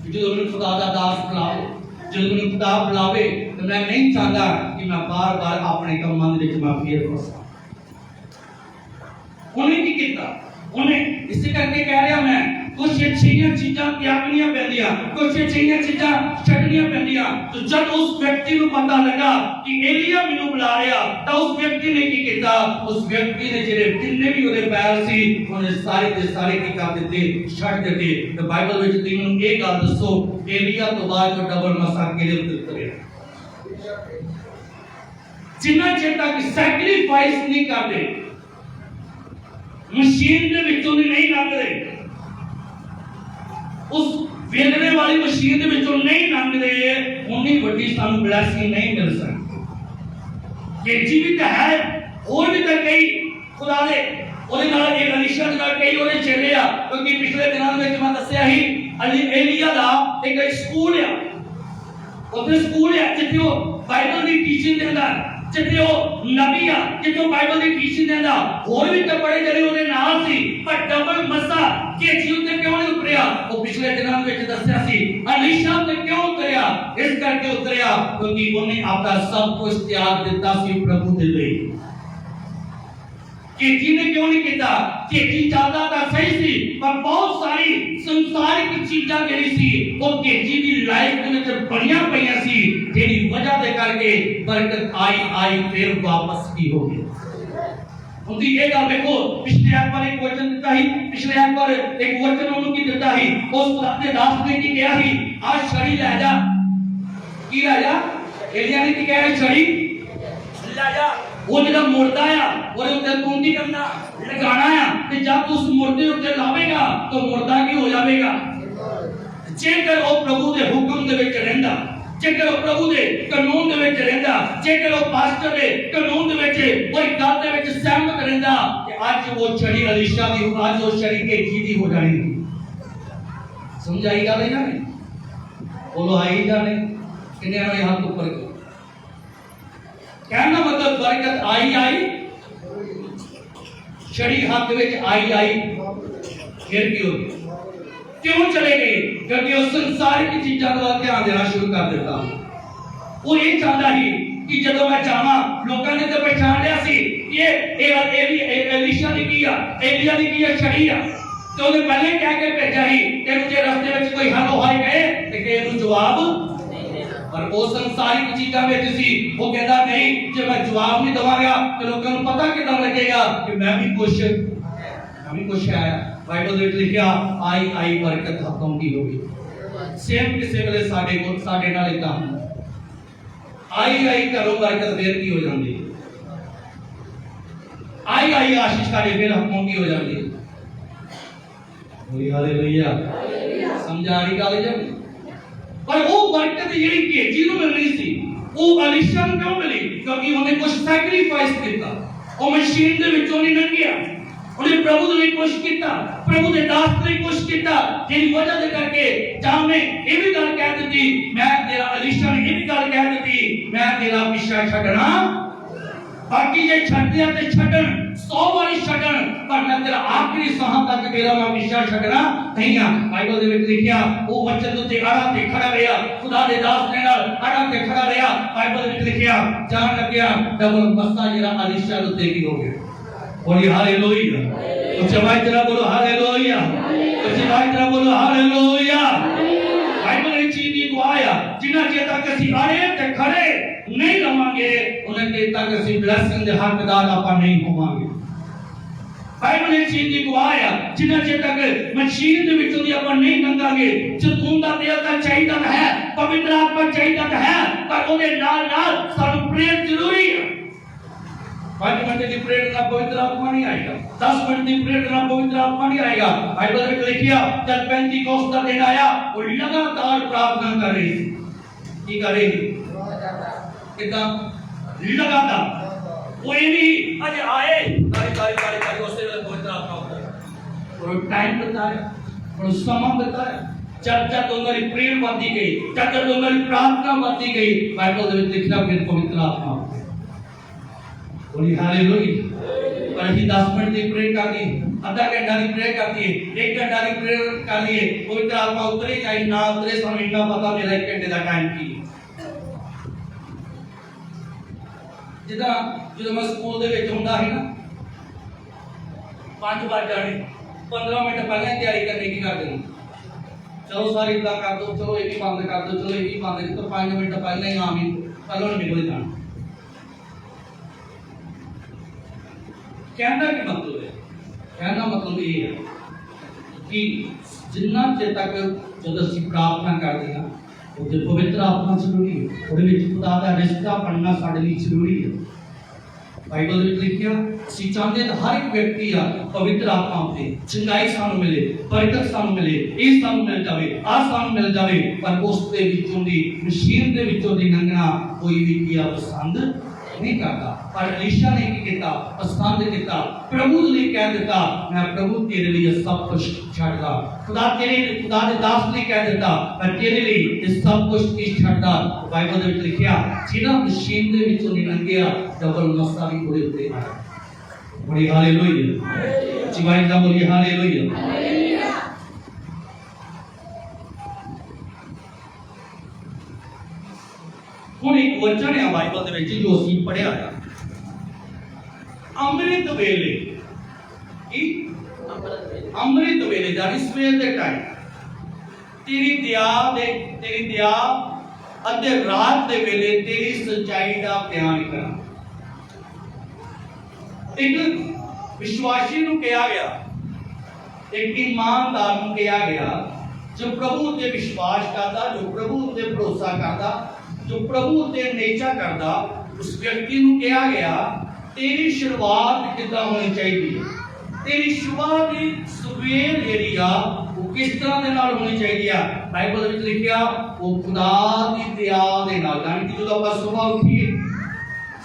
जो मैनूं खुदा दा दास बुलावे, जो मैनूं खुदा बुलावे तो मैं नहीं चाहता कि मैं बार-बार अपने कमां दे विच मैं फिर फसां। उन्हें की किया? उन्हें इसी करके कह रहा मैं कुछ अच्छियां चीज़ां त्यागनियां पैंदियां, कुछ अच्छियां चीज़ां छड्डनियां पैंदियां। तो जब उस व्यक्ति को पता लगा कि एलिया मैनूं बुला रहा, तो उस व्यक्ति ने की किया? उस व्यक्ति ने जिहड़े जिन्ने भी उहदे बैल सी उन्हें सारे के सारे की कर दिते, छड्ड दिते। तो बाइबल विच तुसीं मैनूं ये गल दसो, एलिया तो बाद जो डबल मसा किहदे उत्ते उतरिया? जिन्ना चਿਰ तक सैक्रीफाइस नहीं करदे, मशीन के विचों नहीं लंघ रहे, उस वेलने वाली मशीन के विचों नहीं लंघ रहे, उन्नी बड़ी सानू ब्लैसिंग नहीं मिल सकती। ये जीवित है और भी तो कई खुदा ने ਉਹਦੇ ਨਾਲ ਇਹ ਅਲੀਸ਼ਾ ਦੇ ਨਾਲ ਕਈ ਉਹਦੇ ਚੇਲੇ ਆ, ਕਿਉਂਕਿ ਪਿਛਲੇ ਦਿਨਾਂ ਵਿੱਚ ਮੈਂ ਦੱਸਿਆ ਸੀ एलिया ਦਾ ਇੱਕ ਸਕੂਲ ਆ, ਉੱਥੇ ਸਕੂਲ ਆ ਜਿੱਥੇ ਉਹ ਬਾਈਬਲ ਦੀ ਟੀਚਿੰਗ ਦਿੰਦਾ, ਜਿੱਥੇ ਉਹ ਨਬੀ ਆ, ਜਿੱਥੇ ਬਾਈਬਲ ਦੀ ਟੀਚਿੰਗ ਦਿੰਦਾ। ਹੋਰ ਵੀ ਟੱਪੜੇ ਜਿਹੜੇ ਉਹਦੇ ਨਾਲ ਸੀ, ਪਰ ਡਬਲ ਮਸਾ ਕਿ ਜੀਵ ਤੇ ਕਿਉਂ ਨਹੀਂ ਉਤਰਿਆ? ਉਹ ਪਿਛਲੇ ਦਿਨਾਂ ਵਿੱਚ ਦੱਸਿਆ ਸੀ ਅਲੀਸ਼ਾ ਤੇ ਕਿਉਂ ਉਤਰਿਆ? ਇਸ ਕਰਕੇ ਉਤਰਿਆ ਕਿਉਂਕਿ ਉਹਨੇ ਆਪਣਾ ਸਭ ਕੁਝ ਤਿਆਗ ਦਿੱਤਾ ਸੀ ਪ੍ਰਭੂ ਦੇ ਲਈ। केजी ने क्यों नहीं किया? केजी चाहता था सही सी, पर बहुत सारी संसारिक चीज़ां ਜਿਹੜੀ ਸੀ ਉਹ केजी ਦੀ ਲਾਈਫ ਦੇ ਵਿੱਚ ਬਣੀਆਂ ਪਈਆਂ ਸੀ, ਜਿਹੜੀ ਵਜ੍ਹਾ ਦੇ ਕਰਕੇ ਬਰਕਤ आई फिर वापस की हो गई। उनकी ये गल देखो, पिछले ऐतवार एक वचन दिता ही, पिछले ऐतवार एक वचन उन्होंने की दिता ही, उस खुदा के दास ने की कहा ही, आज छड़ी ले जा, की ले जा, एलिया ने की कहा छड़ी ले जा, वो जब मुर्दा है और उसे कुंडी करना लगाना है, तो जब तू उस मुर्दे उसे लावेगा तो मुर्दा की हो जाएगा। जेकर वो प्रभु के हुक्म दे विच रहंदा, जेकर वो प्रभु दे कानून दे विच रहंदा, जेकर वो पास्टर दे कानून दे विच कोई गल दे विच सहमत रहंदा, कि आज वो छड़ी अलीशा दी, आज वो छड़ी के जी हो जानी। समझाई गल है ना? बोलो आई जाने किन्ने ने हाथ ऊपर करो। कहना मतलब बरकत आई छड़ी हाथ विच आई फिर की हो गई? क्यों चले गए? क्योंकि उस संसार की चीजों का ध्यान देना शुरू कर दिता। वो ये चाहता ही कि जब मैं जावा, लोगों ने तो पहचान लिया सी ये एलिशा ने किया, एलिया ने किया छड़ी आ, तो उन्हें पहले कह के भेजा ही कि मुझे रास्ते में कोई हलो हाय गए लेकिन जवाब, पर वो संसारिक चीजों में सी, वो कहता नहीं जब मैं जवाब नहीं दवांगा तो लोगों को पता कितना लगेगा कि मैं भी कुछ आया। बाइबल में लिखा आई बरकत हाथों की होगी। सेम किसी वेले साडे नाल इदां आई घरों बरकत फिर की हो जाती है, आई आशीष साडे फिर हाथों की हो जाती है। बोली हालेलुया, समझा रही गल जब? पर वो बरकत ਜਿਹੜੀ केजी ਨੂੰ ਮਿਲਣੀ ਸੀ ਉਹ ਅਲੀਸ਼ਾ ਨੂੰ ਕਿਉਂ ਮਿਲੀ? ਕਿਉਂਕਿ ਉਹਨੇ ਕੁਝ ਸੈਕਰੀਫਾਈਸ ਕੀਤਾ, ਉਹ ਮਸ਼ੀਨ ਦੇ ਵਿੱਚੋਂ ਨਹੀਂ ਲੰਘਿਆ, उन्हें प्रभु ने कुछ किया, प्रभु ने दास ने कुछ किया, जिस वजह से करके जाम ने ये भी गल कह दी, मैं तेरा अलीशा ने ये भी गल कह दी, मैं तेरा पीछा छड़ना, बाकी ये छड़ दिया ते छड़न 100 बारी छड़न, पर मैं तेरा आखिरी साह तक तेरा मैं पीछा छड़ना नहीं आ। बाइबल दे विच लिखिया वो वचन ते आड़ा ते खड़ा रहा, खुदा दे दास ने नाल आड़ा ते खड़ा रहा। बाइबल दे विच लिखिया जान लग्या डबल बस्ता जेड़ा अलीशा ते की हो गया। बोलिए हालेलुया, उच्च आवाज जरा बोलो हालेलुया, उच्च आवाज जरा बोलो हालेलुया। बाइबल ने चीज दी गवाया जिन्ना चेर तक ਅਸੀਂ आए ते खड़े नहीं रहांगे उन्हें चेर तक ਅਸੀਂ ब्लेसिंग दे हकदार ਆਪਾਂ नहीं होवांगे। बाइबल ने चीज दी गवाया जिन्ना चेर तक मशीन दे विचों दी ਆਪਾਂ नहीं लंघांगे। जतून दा तेल ਤਾਂ ਚਾਹੀਦਾ ਹੈ, पवित्र आत्मा ਚਾਹੀਦਾ ਹੈ, पर ਉਹਦੇ ਨਾਲ ਨਾਲ ਸਾਨੂੰ प्रेम ਜ਼ਰੂरी है। 5 मिनट की प्रेरणा पवित्र आत्मा नहीं आएगा, 10 मिनट की प्रेरणा पवित्र आत्मा नहीं आएगा। बाइबल में लिखिया जब पेंटिकोस्त का दिन आया वो लगातार प्रार्थना कर रही थी। की कर रही थी? कितना लगातार वो ये भी आज आए कारी उससे पवित्र आत्मा होता और टाइम बताया और समय बताया, चर्चा तो उनकी प्रेम बढ़ती गई, चर्चा तो उनकी प्रार्थना बढ़ती गई। बाइबल में लिखा फिर पवित्र आत्मा बोली हालेलुया। पर ही 10 मिनट की प्रेयर कर ली, आधा घंटा की प्रेयर कर दी, 1 घंटा की प्रेयर कर लिए, पवित्र आत्मा उतरे चाहे ना उतरे सानू इतना पता मेरा 1 घंटे का टाइम की। जिदा जो मैं स्कूल दे विच हुंदा है ना 5 बार जाने 15 मिनट पहले तैयारी करने की कर देनी, चलो सारी इतना कर दो, चलो ये भी बंद कर दो, चलो ये भी बंद कर दो, 5 मिनट पहले ही आमी पहले निकल जाना। कहना की मतलब है, कहना मतलब ये है कि जिन्ना चेर तक जब ਅਸੀਂ प्रार्थना करते हैं ਉਹਦੇ पवित्र आत्मा ਜ਼ਰੂਰੀ ਹੈ, ਉਹਦੇ ਵਿੱਚ ਖੁਦਾ ਦਾ ਰਿਸ਼ਤਾ ਬਣਨਾ ਸਾਡੇ ਲਈ ਜ਼ਰੂਰੀ ਹੈ। ਬਾਈਬਲ ਵਿੱਚ ਲਿਖਿਆ ਅਸੀਂ ਚਾਹੁੰਦੇ ਹਾਂ ਹਰ ਇੱਕ ਵਿਅਕਤੀ ਆ ਪਵਿੱਤਰ ਆਤਮਾ ਉਤੇ ਚੰਗਾਈ ਸਾਨੂੰ ਮਿਲੇ, ਬਰਕਤ ਸਾਨੂੰ ਮਿਲੇ, ਇਹ ਸਾਨੂੰ ਮਿਲ ਜਾਵੇ, ਆ ਸਾਨੂੰ ਮਿਲ ਜਾਵੇ, ਪਰ ਉਸ ਦੇ ਵਿੱਚੋਂ ਦੀ ਮਸ਼ੀਨ ਦੇ ਵਿੱਚੋਂ ਦੀ ਲੰਘਣਾ ਕੋਈ ਵੀ ਕੀ ਪਸੰਦ नहीं करता। पर अलीशा ने की किया? पसंद किया, प्रभु ने कह दिया मैं प्रभु तेरे लिए सब कुछ छड़दा। खुदा दे दास ने कह दिया मैं तेरे लिए ये सब कुछ की छड़दा। बाइबल में लिखिया जिन्हां मशीन दे विचों नहीं लंघिया डबल मस्ता भी पूरे उत्ते आया। बोली हालेलुया, जीवाई दा बोली हालेलुया। ਹੁਣ ਇੱਕ ਵਚਨ ਹੈ ਬਾਈਬਲ ਦੇ ਵਿੱਚ ਜੋ ਅਸੀਂ ਪੜਿਆ ਆ, ਅੰਮ੍ਰਿਤ ਵੇਲੇ कि अमृत वेले दैट इज सवेर दे टाइम तेरी दया अते रात दे वेले तेरी सच्चाई दा बयान करना। एक विश्वासी नूं कहा गया, एक ईमानदार नूं कहा गया जो प्रभु उत्ते विश्वास करता, जो प्रभु उत्ते भरोसा करता, जो प्रभु उत्ते नेचा करता, उस व्यक्ति नूं कहा गया तेरी शुरुआत किद्दां होनी चाहिए, तेरी शुरुआत दी सवेर जेहड़ी आ वो किस तरह दे नाल होनी चाहिए। बाइबल विच लिखिया वो खुदा दी दया दे नाल, यानी कि जदों आपां सुबह उठीए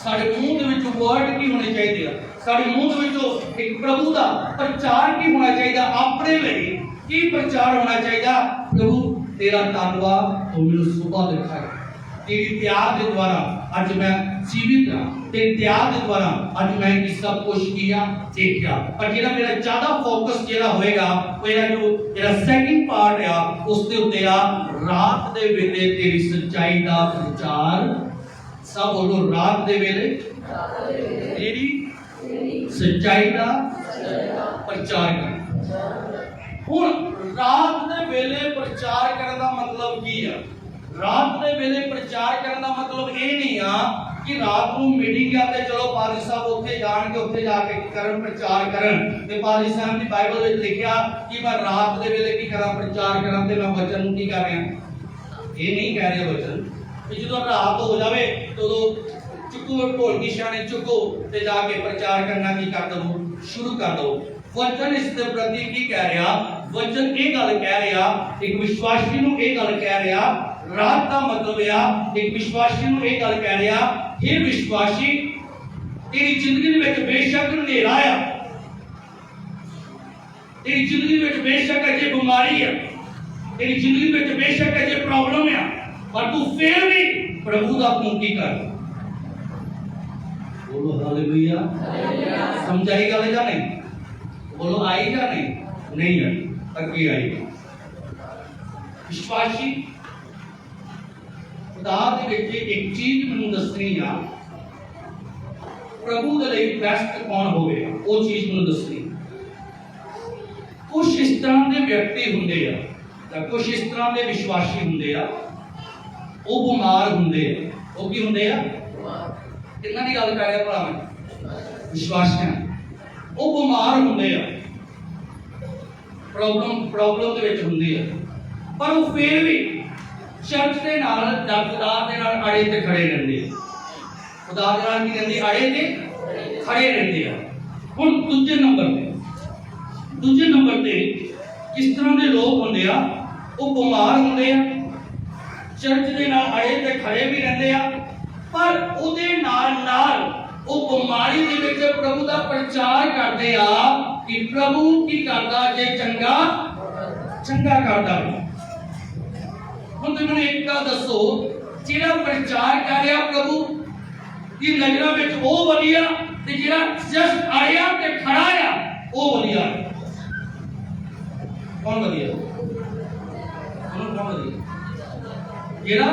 साडे मूंह दे विचों वर्ड की होने चाहिए, साडे मूंह दे विचों एक प्रभु दा प्रचार की होना चाहिए, अपने लिए की प्रचार होना चाहिए। प्रभु तेरा धन्नवाद तू मैनूं सुबह दिखाया, तेरी दया दे द्वारा अज मैं जीवित हाँ, तेरी दया दे द्वारा अज मैं की सब कुछ किया देखा। पर जेड़ा मेरा ज्यादा फोकस जेड़ा होएगा वो जो जेड़ा सेकंड पार्ट आ उस दे उत्ते आ रात दे वेले तेरी सच्चाई दा प्रचार। सब बोलो रात दे वेले तेरी सच्चाई दा प्रचार कर। हुण रात दे वेले प्रचार करने का मतलब की है? रात दे वेले प्रचार करने का मतलब ये नहीं आ कि रात को मीटिंग आते चलो पादरी साहब उत्थे जान के उत्थे जाके करन प्रचार करन ते पादरी साहब दी बाइबल विच लिखिया कि मैं रात दे वेले की करा प्रचार करा ते मैं वचन नूं की कर रहा। ये नहीं कह रहे वचन कि जो रात हो जावे तो चुको ढोल की शाने चुको ते जाके प्रचार करना की कर दो, शुरू कर दो। वचन इस दे प्रति की कह रहा, वचन ये गल कह रहा, एक विश्वासी नूं ये गल कह रहा, रात का मतलब है एक विश्वासी नूं ये गल कह रहा, हे विश्वासी तेरी जिंदगी दे विच बेशक अंधेरा आ, तेरी जिंदगी दे विच बेशक अजे बीमारी है, तेरी जिंदगी दे विच बेशक अजे प्रॉब्लम है, पर तू फिर भी प्रभु दा पूंजी कर। बोलो हालेलुया। समझ आई गल या नहीं? बोलो आई या नहीं? नहीं आई, अगे आई। विश्वासी खुदा दे विच एक चीज मैनूं दसनी आ, प्रभु दे लई बेस्ट कौन होवेगा वो चीज मैनूं दसनी। कुछ इस तरह के व्यक्ति हुंदे आ, कुछ इस तरह के विश्वासी हुंदे आ, वो बीमार हुंदे आ। वो की हुंदे आ? किन्ना दी गल कर रहा भला मैं? विश्वासियां। वो बीमार हुंदे आ, प्रॉब्लम दे विच हुंदे आ, पर वो फिर भी चर्च के नाल खुदा दे नाल अड़े ते खड़े रहंदे आ। खुदा दे नाल की रहंदे? अड़े ते खड़े रहंदे आ। हुण दूजे नंबर ते किस तरह के लोग हुंदे आ? वो बीमार हुंदे आ, चर्च के नाल अड़े ते खड़े भी रहंदे आ, पर उहदे नाल वो बीमारी दे विच प्रभु दा प्रचार करदे आ कि प्रभु की करदा जे चंगा करदा है। हुण तुसीं मैनूं एक गल दसो, जिहड़ा प्रचार कर रहा प्रभु की नज़रां विच वो वधिया ते जिहड़ा जस्ट आया ते खड़ा आ वो वधिया? कौन वधिया? कौन वधिया? जिहड़ा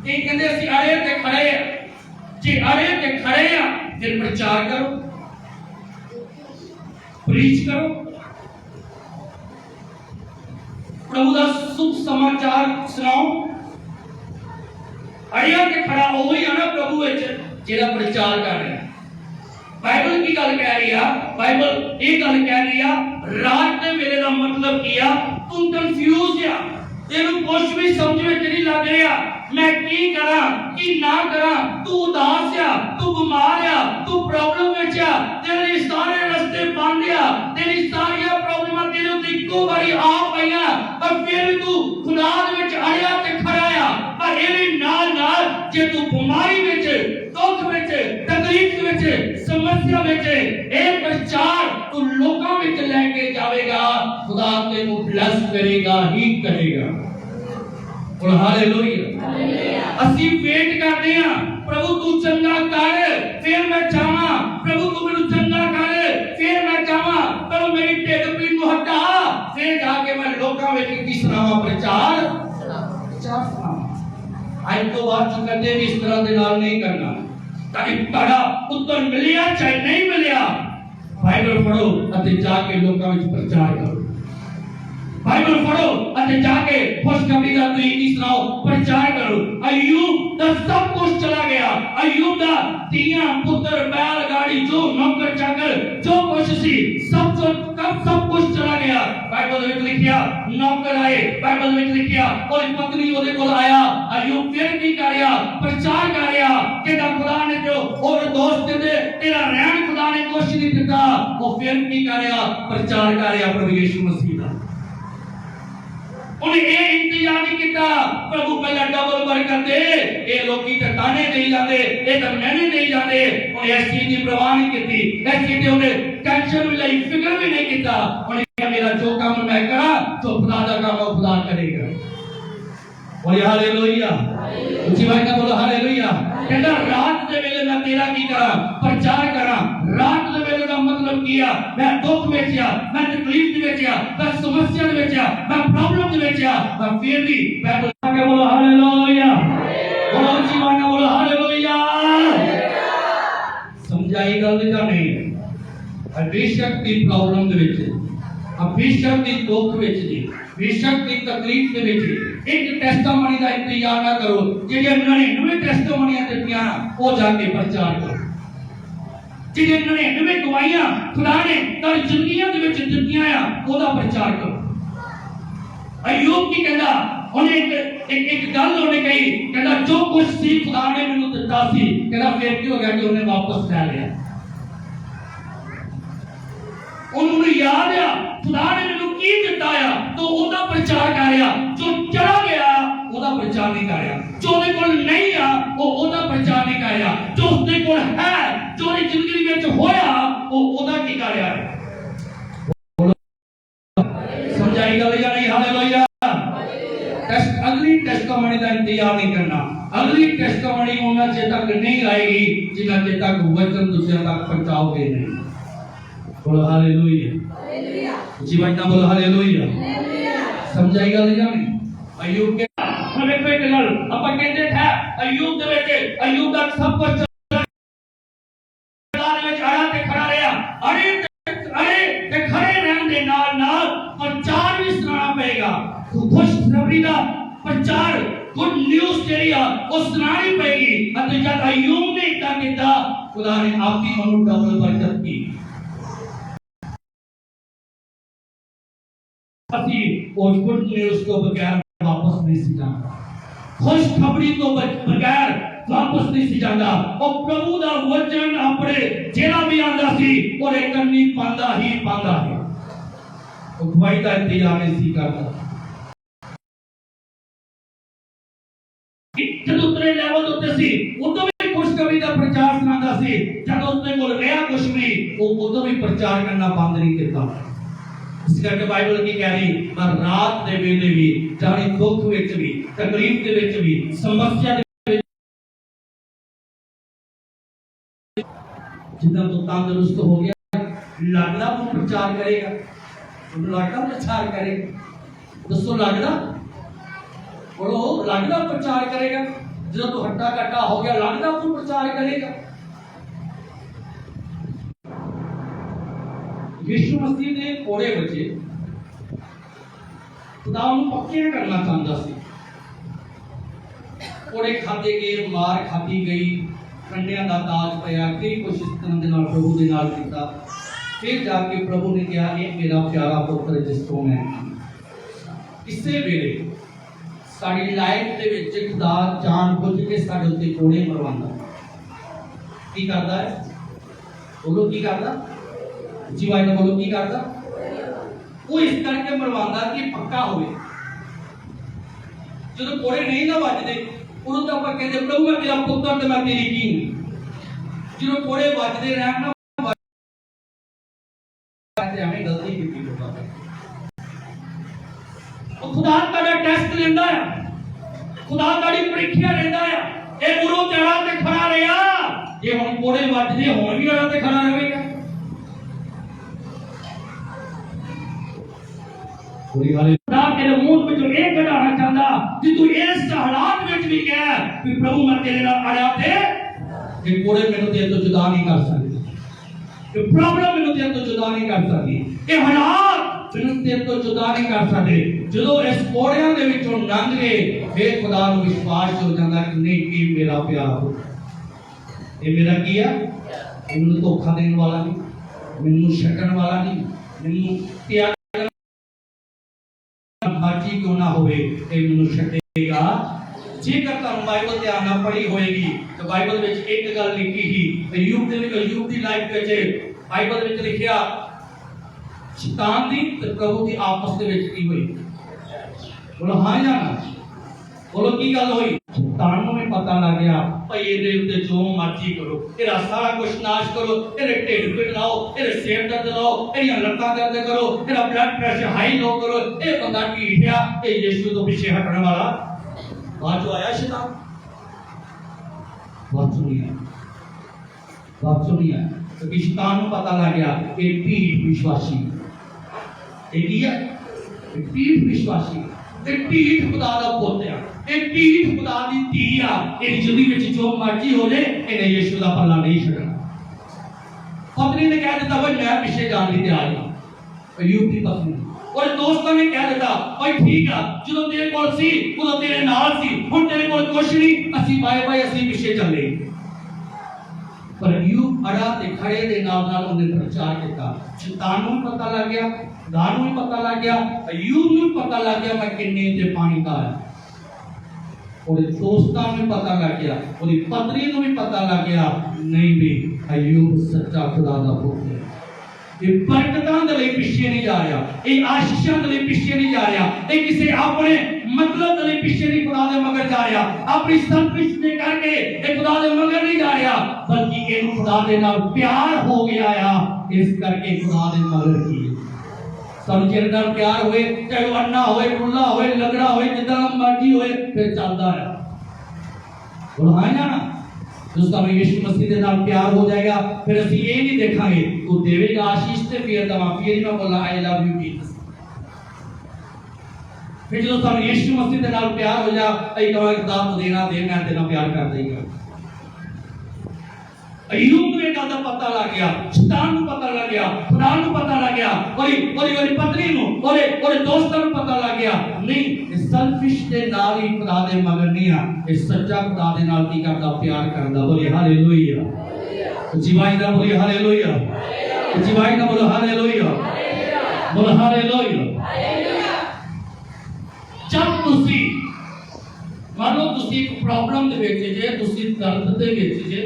ये कहंदे असीं आए ते खड़े आ, जे आए ते खड़े आ फिर प्रचार करो, प्रीच करो, प्रभु का शुभ समाचार सुनाओ। अड़िया के खड़ा हो ही ना प्रभु जेड़ा प्रचार कर रहा है। बाइबल की गल कह रही है, बाइबल ये गल कह रही है रात के वेले का मतलब किया तू कंफ्यूज आ, तेनू कुछ भी समझ में नहीं लग रहा मैं की करा की ना करा, तू उदास आ, तू बीमार आ, तू प्रॉब्लम विच आ, तेरे सारे रास्ते बंद आ, तेरी सारी प्रॉब्लम तेरे उत्ते इक्को बारी आ पईया, पर फिर तू खुदा दे विच आया ते खड़ा आ। पर इहदे नाल नाल जे तू बीमारी विच, दुख विच, तकलीफ विच, समस्या विच ए प्रचार तू लोकां विच लेके जावेगा, खुदा तेनू ब्लेस करेगा ही करेगा। और हालेलुया। असी वेट करते हैं प्रभु तू चंगा कर फिर मैं चाहां, प्रभु तू मेनू चंगा कर फिर मैं चाहां, प्रभु मेरी ढिड पीड़ नू हटा फिर जाके मैं लोकां विच की सुनावां प्रचार सुनावां। आज तो बाद चुं कदे भी इस तरह दे नाल नहीं करना। ताकि ताड़ा उत्तर मिलिया चाहे नहीं मिलिया, बाइबल पढ़ो अते जाके लोकां विच प्रचार करो बाइबल पढ़ो अते जाके खुशखबरी दा तुसीं सुनाओ प्रचार करो अय्यूब दा सब कुछ चला गया अय्यूब दा तियां पुत्र बैल गाड़ी जो नौकर चाकर जो कुछ सी सब कुछ चला गया बाइबल विच लिखिया नौकर आए बाइबल विच लिखिया और पत्नी ओदे कोल आया अय्यूब फिर की कर रहा प्रचार कर रहा कि खुदा ने जो और दोस्त दे तेरा रहन खुदा ने कुछ नहीं दिता वो फिर की कर रहा प्रचार कर रहा प्रभु यीशु मसीह दा उन्हें ये इंतजार नहीं किया प्रभु पहला डबल बरकत दे ये लोग तो ताने नहीं जाते ये तो मैंने नहीं जाते उन्हें इस चीज की परवाह नहीं की इस चीज की उन्हें टेंशन भी ली फिक्र भी नहीं किया उन्हें मेरा जो काम मैं करा तो खुदा का काम वो खुदा करेगा बोलिए हालेलुया ऊंची आवाज में बोलो हालेलुया कहता रात के वेले मैं तेरा की करा प्रचार करा रात के वेले का मतलब किया मैं दुख में था मैं तकलीफ में था मैं समस्या में था मैं प्रॉब्लम में था मैं फिर भी मैं बोलो हालेलुया बोलो ऊंची आवाज में बोलो हालेलुया समझाई गल का नहीं बेशक की प्रॉब्लम दे विच बेशक की दुख विच जी बेशक की तकलीफ दे विच एक टेस्टिमनी का इंतजार ना करो जेडे 99 टेस्टिमनियां दित्तियां ओ जाके प्रचार करो जेडे 99 गवाहियां खुदा ने तेरी जिंदगियां दे विच दित्तियां आ ओदा प्रचार करो अय्यूब की कहंदा उन्हें एक गल उन्हें कही कहंदा जो कुछ सी खुदा ने मेनू दित्ता सी कहंदा फिर की हो गया कि उन्हें वापस ले लिया उन्होंने याद है खुदा ने मेनू की दिता है तो ओदा प्रचार कर रहा जो चला गया ओदा प्रचार नहीं कर रहा जो ਉਹਦੇ ਕੋਲ नहीं आ ਉਹ ओदा प्रचार नहीं कर रहा जो उसके ਕੋਲ है जो ਉਹਦੀ ਜ਼ਿੰਦਗੀ ਵਿੱਚ ਹੋਇਆ ਉਹ ओदा ਕੀ ਕਰ ਰਿਹਾ ਹੈ समझाई गल या नहीं हालेलुया टेस्ट अगली टेस्टिमनी का इंतजार नहीं करना अगली टेस्टिमनी उन्ना चेर तक नहीं आएगी जिन्ना चेर तक वचन दूसरे तक पहुंचाओगे नहीं बोलो हालेलुया हालेलुया जीवन का बोलो हालेलुया समझाई गल या नहीं अय्यूब के हमें पे गल अपन कहते थे अय्यूब दे विच अय्यूब दा सब कुछ दार विच आया ते खड़ा रहा अरे ते खड़े रहन दे नाल प्रचार भी सुनाना पड़ेगा खुशखबरी दा प्रचार गुड न्यूज़ जेड़ी आ वो सुनानी पड़ेगी अते जब अय्यूब ने इतना किया खुदा ने आपकी मनु डबल बरकत की अति और गुड न्यूज़ को बगैर वापस नहीं सी जाता खुशखबरी को बगैर वापस नहीं सी जाता और प्रभु दा वचन अपने जेड़ा भी आंदा सी और एक करनी पांदा है गवाही का इंतजार नहीं सी करता जब उतरे लेवल उत्ते सी उਦੋਂ भी खुशखबरी का प्रचार सुनांदा सी जब उसने कोल रहा कुछ भी वो उਦੋਂ भी प्रचार करना बंद नहीं किया इस करके बाइबल की कह रही पर रात दे वेले भी जानी दुख विच भी तकलीफ दे विच भी समस्या दे विच जितना तो तंदुरुस्त हो गया लगदा वो प्रचार करेगा तो लगदा प्रचार करेगा दोस्तों लगदा बोलो लगदा प्रचार करेगा जब तो हट्टा कट्टा हो गया लगदा वो प्रचार करेगा यीशु मसीह ने कोड़े बचे खुदा उन्हें पक्के करना चाहता सी कोड़े खाते गए मार खाती गई कंडियां दा ताज पाया कई कुछ इस तरह दे नाल प्रभु दे नाल कीता फिर जाके प्रभु ने कहा ये मेरा प्यारा पुत्र जिसको मैं इसे वेले साडी लाइफ दे विच खुदा जानबूझ के साडे उत्ते कोड़े मरवांदा की करदा है बोलो की करदा जीवा ने बोलो की करदा वो इस करके मरवांदा कि पक्का होवे जो कोड़े नहीं ना वजदे उन्हों तो आप कहते प्रभु मैं तेरा पुत्र ते मैं तेरी की जो कोड़े वजदे रहन ना ते हमें गलती की लोगों ने और खुदा ताड़ा टेस्ट लेंदा है खुदा ताड़ी परीक्षा लेंदा है ए गुरु तेरा ते खड़ा रहा ये हुन कोड़े वजदे होण भी वाला ते खड़ा रहेगा पूरी हाल खुदा तेरे मुंह में जो एक कढ़ाना चाहता कि तू इस हालात में भी कह कि प्रभु मैं तेरे नाल आया थे कि कोड़े मेनू तेरे तो जुदा नहीं कर सकते ये प्रॉब्लम मैनू तेरे तो जुदा नहीं कर सकती, ये हालात मैनू तेरे तो जुदा नहीं कर सकते। जो इस कोड़ियां दे विचों लंघ गए फिर खुदा नूं विश्वास हो जाता कि नहीं कि मेरा प्यार हो, ये मेरा की है, मैनू धोखा देने वाला नहीं, मैनू छड्डण वाला नहीं, मैनू प्यार मर्जी क्यों ना होवे ये मैनू छड्डेगा। जेकर तुम बाइबल ध्यान नाल पढ़ी होएगी तो बाइबल विच एक गल लिखी ही अयूब दी लाइफ विच बाइबल विच लिखिया शैतान दी ते प्रभु दी आपस दे विच की होई। बोलो हां या ना, बोलो की गल होई। शैतान नूं भी पता लग गया भाई ਇਹਦੇ ਉੱਤੇ जो मर्जी करो, ਇਹਦਾ सारा कुछ नाश करो, ਇਹਦੇ ਢਿੱਡ ਪੀੜ ਲਾਓ, ਇਹਦੇ ਸਿਰ ਦਰਦ ਲਾਓ, ਇਹਦੀਆਂ ਲੱਤਾਂ ਦਰਦ ਕਰੋ, ਇਹਦਾ ਬਲੱਡ ਪ੍ਰੈਸ਼ਰ ਹਾਈ लो करो, ਇਹ ਬੰਦਾ ਢੀਠਿਆ ਇਹ ਯीशु ਤੋਂ ਪਿੱਛੇ ਹਟਣ ਵਾਲਾ बाद जो आया शैतान बाद चो नहीं आया क्योंकि शैतान को पता लग गया कि पीठ विश्वासी पीठ विश्वासी पीठ खुदा दा पुੱਤ ਆ, ਇਹ पीठ खुदा दी धी आ, ਇਹ जिंदगी ਵਿੱਚ जो मर्जी हो जाए ਇਹਨੇ यीशु ਦਾ ਪੱਲਾ नहीं ਛੱਡਣਾ। पत्नी ने कह दिता भाई मैं पीछे जाने ਲਈ ਤਿਆਰ ਹਾਂ, अयूब की पत्नी और दोस्तों ने कह दिता भाई ठीक है जो तेरे कोल सी उदों तेरे नाल सी, हुण तेरे कोल कुछ नहीं, असी बाय बाय असी पीछे चले। पर अयूब अड़ा ते खड़े दे नाल उन्हें प्रचार किया। शैतान नूं पता लग गया, खुदा नूं भी पता लग गया, अयूब नूं पता लग गया मैं किन्ने ते पानी का है, और दोस्तां नूं पता लग गया, और पत्नी नूं भी पता लग गया नहीं भी अयूब सच्चा खुदा दा पुੱਤ है। ये बरकतां दे लई पिछे नहीं जा रहा, ये आशीषां दे लई पिछे नहीं जा रहा, ये किसी अपने मतलब दे लई पिछे नहीं खुदा दे मगर जा रहा, अपनी सेल्फिश ने करके ये खुदा दे मगर नहीं जा रहा, बल्कि इहनूं खुदा दे नाल प्यार हो गया आ, इस करके खुदा दे मगर की सानूं जिहदे नाल प्यार होए, चाहे वो अन्ना होए, टुल्ला होए, लगड़ा होए, जिद्दां मर्जी होए, फिर चलदा है। बोलो हां जाना दोस्तों में यीशु मसीह के नाल प्यार हो जाएगा, फिर असं ये नहीं देखांगे तू देवेगा आशीष से फिर दवा फिर मैं बोला आई लव यू जीसस। फिर जो तुम यीशु मसीह के नाल प्यार हो जा आई कहा खुदा तो देना दे मैं तेरा प्यार कर देगा। अयूब को एक गल दा पता लग गया, शैतान को पता लग गया, खुदा को पता लग गया, और पत्नी को और दोस्तों को पता लग गया नहीं इस सेल्फिश दे नाल ही खुदा दे मगर नहीं आ, इस सच्चा खुदा दे नाल की करदा प्यार करदा। बोले हालेलुया, जीवाई ना बोले हालेलुया, जीवाई ना बोलो हालेलुया, बोलो हालेलुया। जब तुसी मान लो तुसी एक प्रॉब्लम दे विच जे, तुसी दर्द दे विच जे,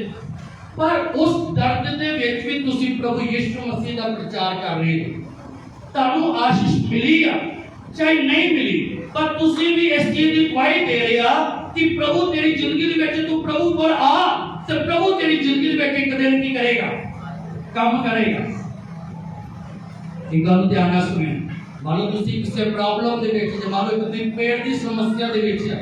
पर उस दर्द दे विच भी तुसी प्रभु यीशु मसीह दा प्रचार कर रहे हो, तानू आशीष मिली आ चाहे नहीं मिली, पर तुसी भी इस चीज की गवाही दे रहे आ कि प्रभु तेरी जिंदगी दे विच तू प्रभु कोल आ ते प्रभु तेरी जिंदगी दे विच एक दिन की करेगा, काम करेगा। एक गल ध्यान नाल सुने, मान लो तुसी किसी प्रॉब्लम दे विच, मान लो तुसी पेट दी समस्या दे विच आ,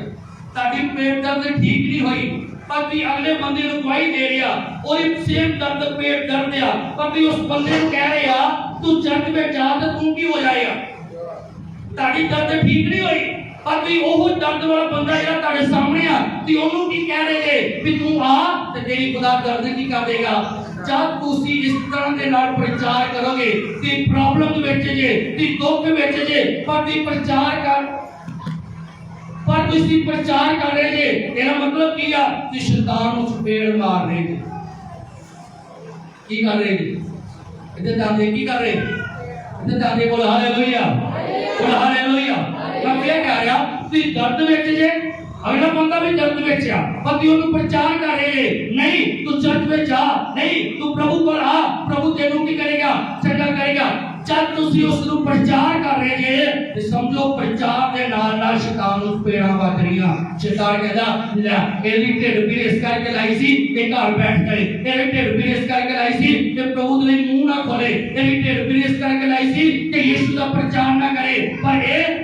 ताडी पेट दर्द ठीक नहीं होई, पर भी अगले बंदे को गवाही दे रहा और सेम दर्द पेट दर्द आ, पर भी उस बंदे को कह रहे आ तू चर्च में जा तो तू की हो जाएगा, ताड़ी दर्द ठीक नहीं हुई, पर भी वो दर्द वाला बंदा जेड़ा ताड़े सामने आ ती ओनू की कह रहे जे भी तू आ ते तेरी खुदा दर्द की कर देगा। जब तुसी इस तरह दे नाल प्रचार करोगे ती प्रॉब्लम विच जे, ती दुख विच जे, पर ती प्रचार कर, पर तुसी प्रचार कर रहे जे, तेरा मतलब की आ कि शैतान उस पेड़ मार रहे जे, की कर रहे जे इधर जाने की कर रहे, इधर जाने बोल हालेलुया, बोल हालेलुया। मैं क्या कह रहा तुसी दर्द विच जे, अगला बंदा भी दर्द विच आ, पर तू ओनू प्रचार कर रहे नहीं, तू चर्च में जा नहीं, तू प्रभु कोल आ, प्रभु तेनू की करेगा, चंगा करेगा। जब तुसी उस नु प्रचार कर रहे जे ते समझो प्रचार दे नाल नाल शैतान नु पेड़ा वज रहीआं। शैतान कहदा ले एदी ढिड पीड़ इस करके लाई सी ते घर बैठ गए, एदी ढिड पीड़ इस करके लाई सी ते प्रभु दे मुंह ना खोले, एदी ढिड पीड़ इस करके लाई सी ते यीशु दा प्रचार ना करे, पर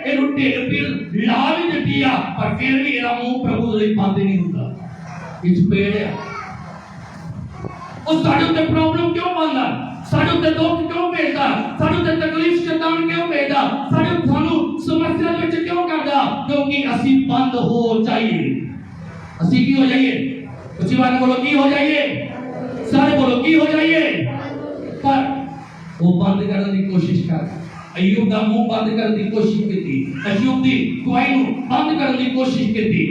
एनु ढिड पीड़ ला भी दित्ती आ पर फिर भी एदा मुंह प्रभु दे बंद नहीं हुंदा। इस पेड़ आ उस साडे ते प्रॉब्लम क्यों बनदा, साडे ते दुख क्यों भेजदा, साडे ते तकलीफ शैतान क्यों भेजदा, सानू समस्या विच क्यों करदा, क्योंकि असी बंद हो जाइए। असी की हो जाइए, उसी बात बोलो की हो जाइए, सारे बोलो की हो जाइए। पर वो बंद करने की कोशिश कर। अयूब का मुंह बंद करने की कोशिश की, अयूब की गवाही को बंद करने की कोशिश की,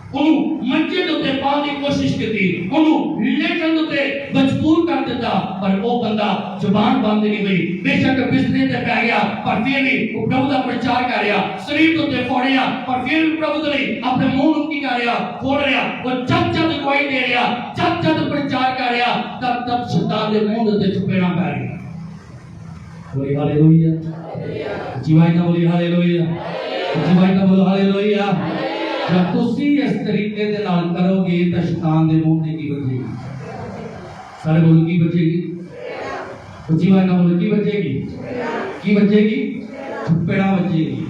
उन्होंने मंचे के उत्ते पाने की कोशिश की, उन्होंने लेटन के उत्ते मजबूर कर दिता, पर वो बंदा जुबान बंद नहीं हुई। बेशक बिस्तरे ते पै गया, पर फिर भी वो प्रभु का प्रचार कर रहा। शरीर के उत्ते फोड़िया, पर फिर भी प्रभु के लिए अपने मुंह ਨੂੰ की कर रहा, फोड़ रहा। वो जब जब गवाही दे रहा, जब जब प्रचार कर रहा, तब तब शैतान के मुंह के उत्ते चपेड़ा पै रही। बोली हालेलुया, जीवाई ना बोली हालेलुया, जीवाई ना बोलो हालेलुया। जब तुसी इस तरीके दे नाल करोगे तो शैतान दे मुंह ते की बचेगी? सारे बोल की बचेगी? जीवाई ना बोल की बचेगी? की बचेगी? चपेड़ा बचेगी।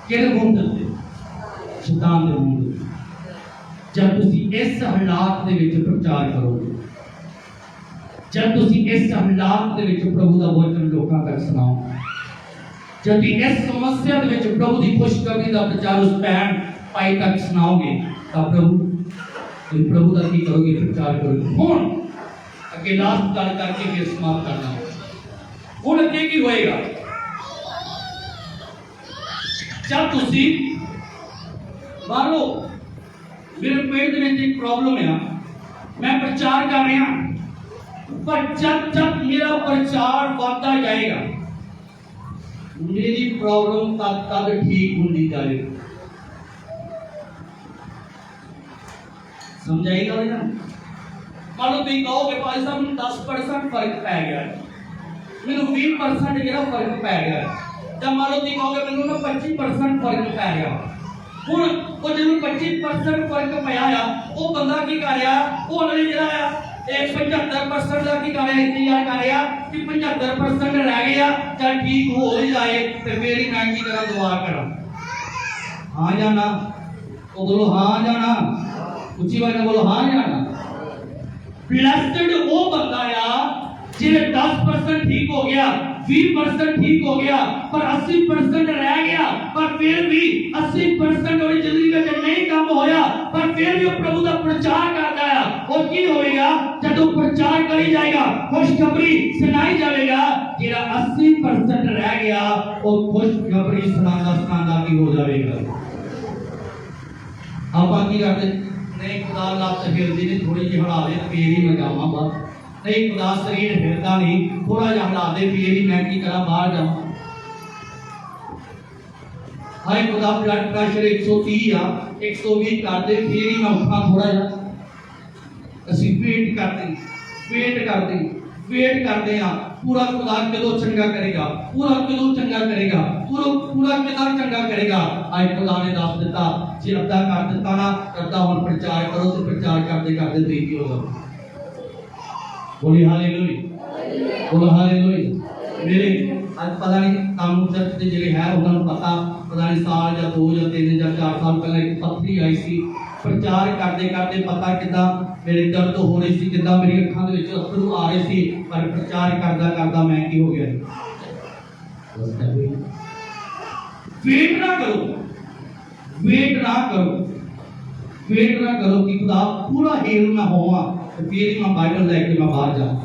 किहदे मुंह ते? शैतान दे मुंह ते। जब तुसी इस हालात दे विच प्रचार करोगे, जब तुसी इस हालात दे विच प्रभु दा वचन लोकां तक सुनाओ, जब इस समस्या दे विच प्रभु दी खुशखबरी दा प्रचार उस भैन भाई तक सुनाओगे, तब प्रभु दा की करोगे? प्रचार करोगे। हुण अगे लास्ट गल करके फिर समाप्त करना। हुण अगे की होएगा? जब तुसी मान लो मेरे पेट दे विच एक प्रॉब्लम है, मैं प्रचार कर रहा, पर जब जब मेरा प्रचार बढ़ता जाएगा, मेरी प्रॉब्लम तब तक ठीक होती जाएगी। समझाएगा ना? मान लो तुम कहोगे भाई साहब मैं 10% फर्क पै गया, मैंने 20% जरा फर्क पै गया, जब मान लो तुम कहोगे मैंने ना 25% फर्क पै गया। हुण वो जो 25% फर्क पाया, वो बंदा की कर रहा, वो नहीं जरा 75% का की कर रहा, इंतजार कर रहा कि 75% रह गया, चल ठीक हो ही जाए तो फिर ही मैं की करा, दुआ करा। हाँ या ना? वो बोलो हाँ या ना? उच्ची आवाज में बोलो हाँ या ना? ब्लेस्ड वो बंदा या जिन्हें 10% ठीक हो गया, 20% ठीक हो गया, पर 80% रह गया, पर फिर भी 80% और जिंदगी में नहीं काम होया, पर फिर भी प्रभु का प्रचार करता है। और की होएगा? जब वो प्रचार करी जाएगा, खुशखबरी सुनाई जाएगा, जेड़ा 80% रह गया वो खुशखबरी सुनाना की हो जाएगा। आप बाकी करते नहीं, खुदा लात हिलदी नहीं, थोड़ी जी हिला दे फिर ही मैं जावां बाहर, नहीं खुदा शरीर हिलता नहीं, थोड़ा जा हिला दे फिर ही मैं की करा बाहर जावां। हाय खुदा ब्लड प्रेशर 130 आ, 120 कर दे फिर ही मैं उठा थोड़ा जा। ਅਸੀਂ ਵੇਟ ਕਰਦੇ ਆ पूरा खुदा कदों चंगा करेगा, पूरा कदों चंगा करेगा, पूरा कितना चंगा करेगा। आज खुदा ने दस दिता, जे अद्धा कर दिता ना, अद्धा हुण प्रचार करो तो प्रचार करते करते ठीक हो जाओ। बोली हालेलुया, बोलो हालेलुया। मेरे आज पता नहीं काम चर्च के जिले है उन्होंने पता नहीं साल या 2 या 3 या 4 साल पहले एक पत्थरी आई सी, प्रचार करते करते पता किदा मेरे दर्द हो रही सी, किदा मेरी अखां दे विच अथरू आ रहे सी, पर प्रचार करदा करदा मैं की हो गया। वेट ना करो, वेट ना करो, वेट ना करो कि खुदा पूरा हील ना होवा तो फिर ही मैं बाइबल लेके मैं बाहर जाऊं।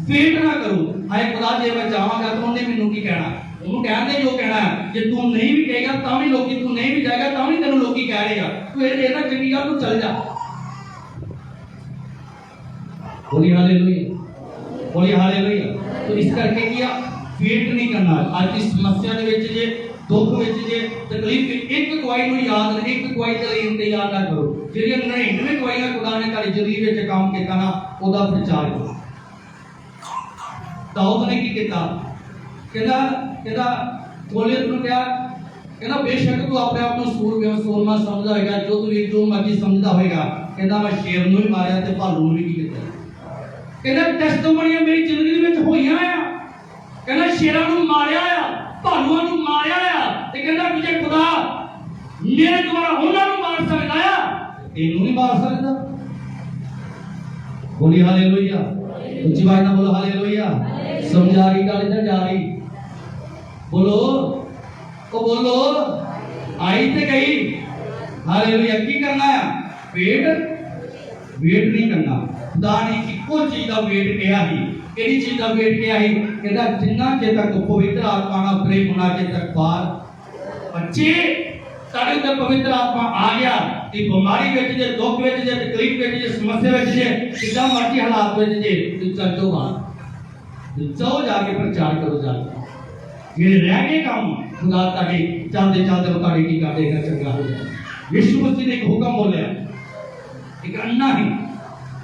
वेट ना करो, हाय खुदा जे मैं जावांगा तो उन्हें मैनू की कहना, ਉਹਨੂੰ ਕਹਿੰਦੇ ਜੋ ਕਹਿਣਾ ਹੈ, ਜੇ ਤੂੰ ਨਹੀਂ ਵੀ ਕਹੇਗਾ ਤਾਂ ਵੀ ਲੋਕੀ, ਤੂੰ ਨਹੀਂ ਵੀ ਜਾਏਗਾ ਤਾਂ ਵੀ ਤੈਨੂੰ ਲੋਕੀ ਕਹਿ ਰਹੇਗਾ, ਤੂੰ ਇਹ ਨਾ ਚੰਗੀ ਗੱਲ ਤੂੰ ਚੱਲ ਜਾ। बोली हालेलुया, बोली हालेलुया। तो इस करके किया वेट नहीं करना। आज की समस्या दे विच जे दुख विच जे तकलीफ एक गवाही ਨੂੰ याद नहीं, एक गवाही ਦੇ ਲਈ इंतजार ना करो, ਜਿਹੜੀਆਂ 99 ਗਵਾਹੀਆਂ खुदा ने ਤੁਹਾਡੀ ਜ਼ਿੰਦਗੀ ਵਿੱਚ काम ਕੀਤਾ ਨਾ ਉਹਦਾ ਪ੍ਰਚਾਰ ਕਰੋ। दाऊद ने की ਕੀਤਾ? कहना बोले तुम क्या कहना, बेशक तू अपने आप को सूरमा समझदा होगा, जो मर्जी समझदा होगा, कहना मैं शेर ਨੂੰ भी मारिया ते भालू ਨੂੰ भी की ਕੀਤਾ। कहना टेस्टमोनियां मेरी जिंदगी में होईयां आ, कहना शेरां ਨੂੰ मारिया आ, भालूआं ਨੂੰ मारिया आ, ते कहना कि जे खुदा मेरे द्वारा ਉਹਨਾਂ ਨੂੰ मार सकदा आ, ਇਹਨੂੰ नहीं मार सकदा। बोली हालेलुया, उच्ची आवाज में बोलो हालेलुया। समझा रही गल इधर जा रही? बोलो ओ बोलो, आई ते गई। हालेलुया। की करना है? वेट नहीं करना। खुदा ने इको चीज का वेट किया ही, ਕਿਹੜੀ ਚੀਜ਼ ਦਾ ਵੇਟ ਕਿਹਾ ਸੀ? ਕਹਿੰਦਾ ਜਿੰਨਾ ਚਿਰ ਤੱਕ ਪਵਿੱਤਰ ਆਤਮਾ ਨਾਲ ਪ੍ਰੇਮ ਹੋਣਾ ਚਿਰ ਤੱਕ ਬਾਹਰ ਬੱਚੇ ਸਾਡੇ ਉੱਤੇ ਪਵਿੱਤਰ ਆਤਮਾ ਆ ਗਿਆ ਤੇ ਬਿਮਾਰੀ ਵਿੱਚ ਜੇ ਦੁੱਖ ਵਿੱਚ ਜੇ ਤਕਲੀਫ ਵਿੱਚ ਜੇ ਸਮੱਸਿਆ ਵਿੱਚ ਜੇ ਕਿੱਦਾਂ ਮਰਜ਼ੀ ਹਾਲਾਤ ਵਿੱਚ ਜੇ ਤੁਸੀਂ ਚੱਲੋ ਬਾਹਰ ਜਾਓ ਜਾ ਕੇ ਪ੍ਰਚਾਰ ਕਰੋ ਜਾ ਕੇ ਜਿਹੜੇ ਰਹਿ ਗਏ ਕੰਮ ਖੁਦਾ ਤੁਹਾਡੇ ਚੱਲਦੇ ਚੱਲਦੇ ਤੁਹਾਡੇ ਕੀ ਕਰ ਦੇਗਾ ਚੰਗਾ ਹੋ ਜਾਏਗਾ। ਯਿਸੂ ਮਸੀਹ ਨੇ ਇੱਕ ਹੁਕਮ ਬੋਲਿਆ, ਇੱਕ ਅੰਨਾ ਹੀ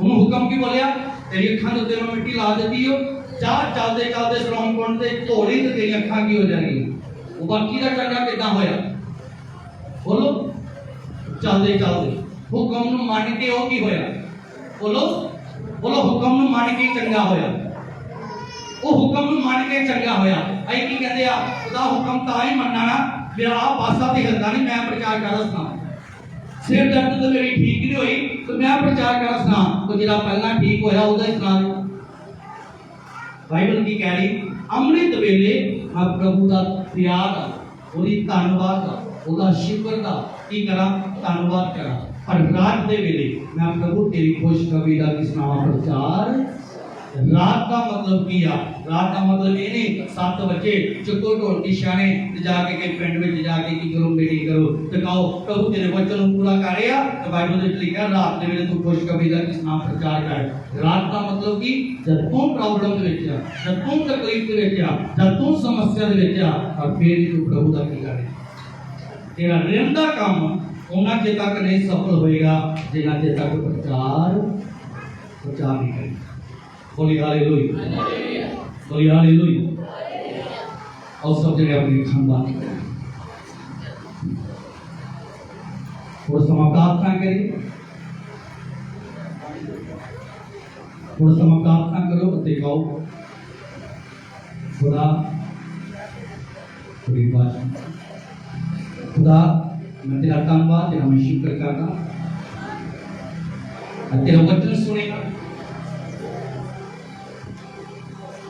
ਉਹਨੂੰ ਹੁਕਮ ਕੀ ਬੋਲਿਆ? तेरी अखा के उत्ते मिट्टी ला देती हो जा चलते चलते सलोम पॉइंट से धोली तो तेरी अखा की हो जाएगी। वो बाकी का चंगा कितना होया बोलो चलते चलते हुक्म नूं मान के वो की होया बोलो बोलो हुक्म नूं मान के चंगा होया। वो हुक्म नूं मान के चंगा होया। अई की कहते आ खुदा हुक्म तां ही मनना ना मेरा आ पासा ते हिलदा नहीं मैं प्रचार कर दसना सिर दर्द तो मेरी ठीक नहीं हुई तो मैं प्रचार कर सुना तो जिला पहला ठीक होया उदा ही सुना दे। बाइबल की कह रही अमृत वेले मैं प्रभु का प्यार ओदी धन्यवाद ओदा शुक्र दा की करा धन्यवाद करा पर रात दे वेले मैं प्रभु तेरी खुशखबरी दा की सुनावा प्रचार। रात का मतलब किया रात का मतलब ये नहीं 7 बजे चुको ढोल की शाने जाके के पिंड में जाके की करो मीटिंग करो दिखाओ प्रभु तेरे वचन पूरा कर रहा तो बाइबल में लिखा रात के वेले तू खुशखबरी दा किस नाम प्रचार कर। रात का मतलब कि जब तू प्रॉब्लम दे विच आ जब तू तकलीफ दे विच आ जब तू समस्या दे विच आ और फिर तू प्रभु दा की करे तेरा रहंदा काम उन्ना जे तक नहीं सफल होएगा जिन्ना जे तक प्रचार नहीं करेगा। बोली हालेलुया बोली हालेलुया। और सब जगह अपनी खंबा थोड़ा समय प्रार्थना करिए थोड़ा समय प्रार्थना करो दिखाओ खुदा पूरी बात खुदा मैं तेरा धन्यवाद तेरा मैं शुक्र करता तेरा वचन सुनेगा।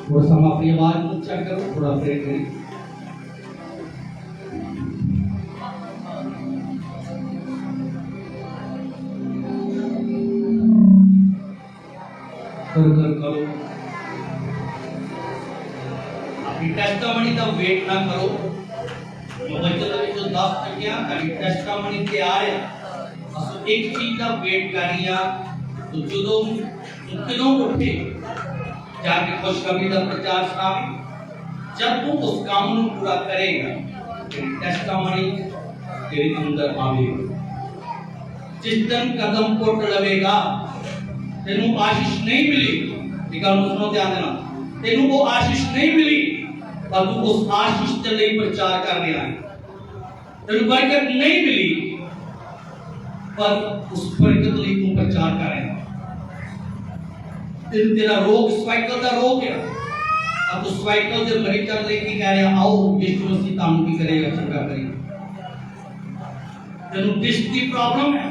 थोड़ा समय अपनी आवाज ऊंचा करो थोड़ा प्रे करें। कर करो अपनी टेस्टामनी का वेट ना करो बच्चों ने जो 10 टकिया तारी टेस्टामनी तैयार है असो एक चीज का वेट करिया तो ਜਦੋਂ उठे जाके खुशखबरी का प्रचार सुनावे जब तू उस काम को पूरा करेगा तेरी टेस्टामनी तेरे अंदर आवेगी। जिस दिन कदम पुट लवेगा तेनू आशीष नहीं मिली एक गल सुनो ध्यान देना तेनू वो आशीष नहीं मिली पर तू उस आशीष के लिए प्रचार कर रहा है। तेनू बरकत नहीं मिली पर उस बरकत लिए तू प्रचार कर रहा है। तेरा रोग स्वाइकल का रोग है अब तो स्वाइकल से मरीजा लेके कह रहा आओ यीशु मसीह काम की करेगा चंगा करेगा। तेनू डिस्क की प्रॉब्लम है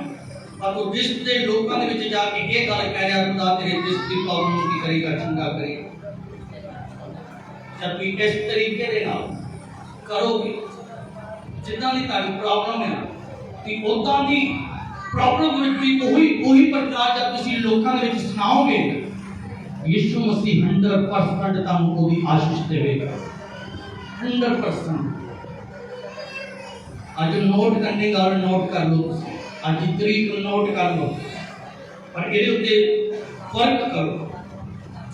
अब तो डिस्क के लोगों के विच जाके ये गल कह रहा खुदा तेरे डिस्क की प्रॉब्लम की करेगा चंगा करेगा। जब भी इस तरीके दे नाल करोगे जिन्ना दी तारी प्रॉब्लम है कि ओदां दी प्रॉब्लम विच भी वही प्रचार जब तुसीं लोकां दे विच सुनाओगे यीशु मसीह 100% तुमको भी आशीष देगा 100%। आज नोट करने का नोट कर लो आज तरीक नोट कर लो पर ये उत्ते फर्क करो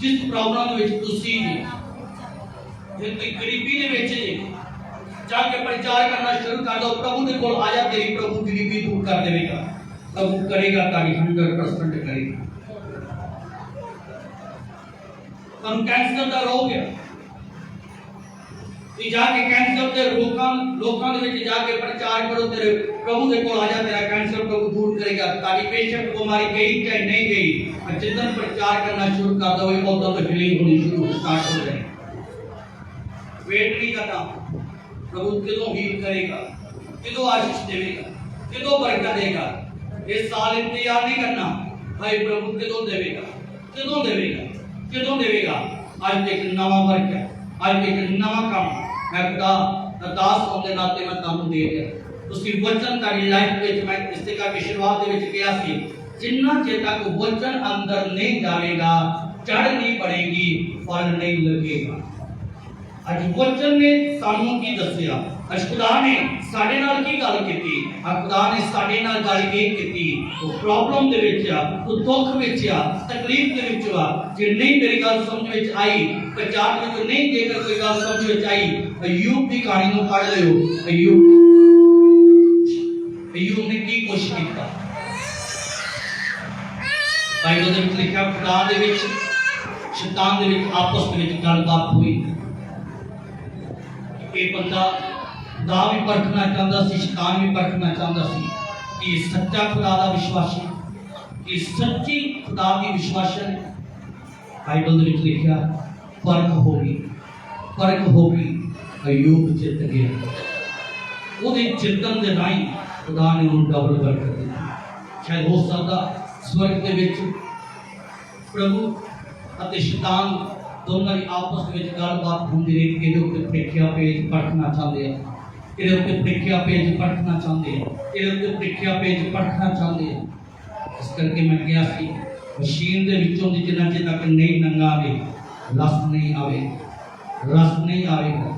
जिस प्रॉब्लम विच तुसी जे कोई गरीबी दे विच जाके प्रचार करना शुरू कर दो प्रभु दे कोल आ जा तेरी प्रभु गरीबी दूर कर देगा प्रभु करेगा तारी 100% करेगा। हम कैंसर का रोग है जाके कैंसर के लोकां दे विच जाके प्रचार करो तेरे प्रभु दे कोल आ जा तेरा कैंसर प्रभु दूर करेगा। तारी पेशेंट बीमारी गई चाहे नहीं गई पर जितना प्रचार करना शुरू कर दो उधर तो हीलिंग होनी शुरू स्टार्ट हो जाए। वेट नहीं करना प्रभु किदों हील करेगा किदों आशीष देगा किदों बरकत देगा। ये साल इंतजार नहीं करना भाई प्रभु किदों देगा किदों देगा किदों देगा। आज एक नवा वर्क है आज एक नवा काम मैं खुदा दास होने के नाते मैं तुहानू दे दिया उसकी वचन तारी लाइफ विच मैं इस का की शुरुआत दे विच किया सी जिन्ना चेर तक वचन अंदर नहीं जाएगा जड़ नहीं बढ़ेगी, फल नहीं लगेगा। अज वचन ने सानू की दसिया, अज खुदा ने साडे नाल की गल कीती, खुदा ने साडे नाल गल ये कीती, वो प्रॉब्लम दे विच आ, वो दुख विच आ, तकलीफ दे विच आ, जे नहीं मेरी गल समझ विच आई, प्रचार विच नहीं जेकर कोई गल समझ विच आई, अय्यूब दी कहानी नूं पढ़ लियो। अय्यूब ने की कुछ कीता, बाइबल दे विच लिखिआ खुदा दे विच शैतान दे विच आपस दे विच गलबात हुई। ये बंदा खुदा भी परखना चाहता सी, शैतान भी परखना चाहता सी कि सच्चा खुदा दा विश्वासी, कि सच्ची खुदा दी विश्वासी। बाइबल दे विच लिखिआ फर्क होगी, अय्यूब जित गया। ਉਹਦੇ ਜਿੱਤਣ ਦੇ ਰਾਹੀਂ खुदा ने ਉਹਨੂੰ डबल बरकत दी। शायद हो सकता स्वर्ग के विच प्रभु ਅਤੇ शैतान दोनों की आपस में गलबात होंदी रही कि ਇਹਦੇ ਉੱਤੇ ਪ੍ਰੀਖਿਆ पेज पढ़ना चाहते हैं, ਇਹਦੇ ਉੱਤੇ ਪ੍ਰੀਖਿਆ पेज पढ़ना चाहते हैं, ਇਹਦੇ ਉੱਤੇ ਪ੍ਰੀਖਿਆ पेज पढ़ना चाहते हैं। इस करके मैं किया सी मशीन ਦੇ ਵਿੱਚੋਂ ਦੀ ਜਿੰਨਾ ਚਿਰ ਤੱਕ ਨਹੀਂ ਨੰਗਾਂਗੇ रस नहीं आवेगा, रस नहीं आवेगा,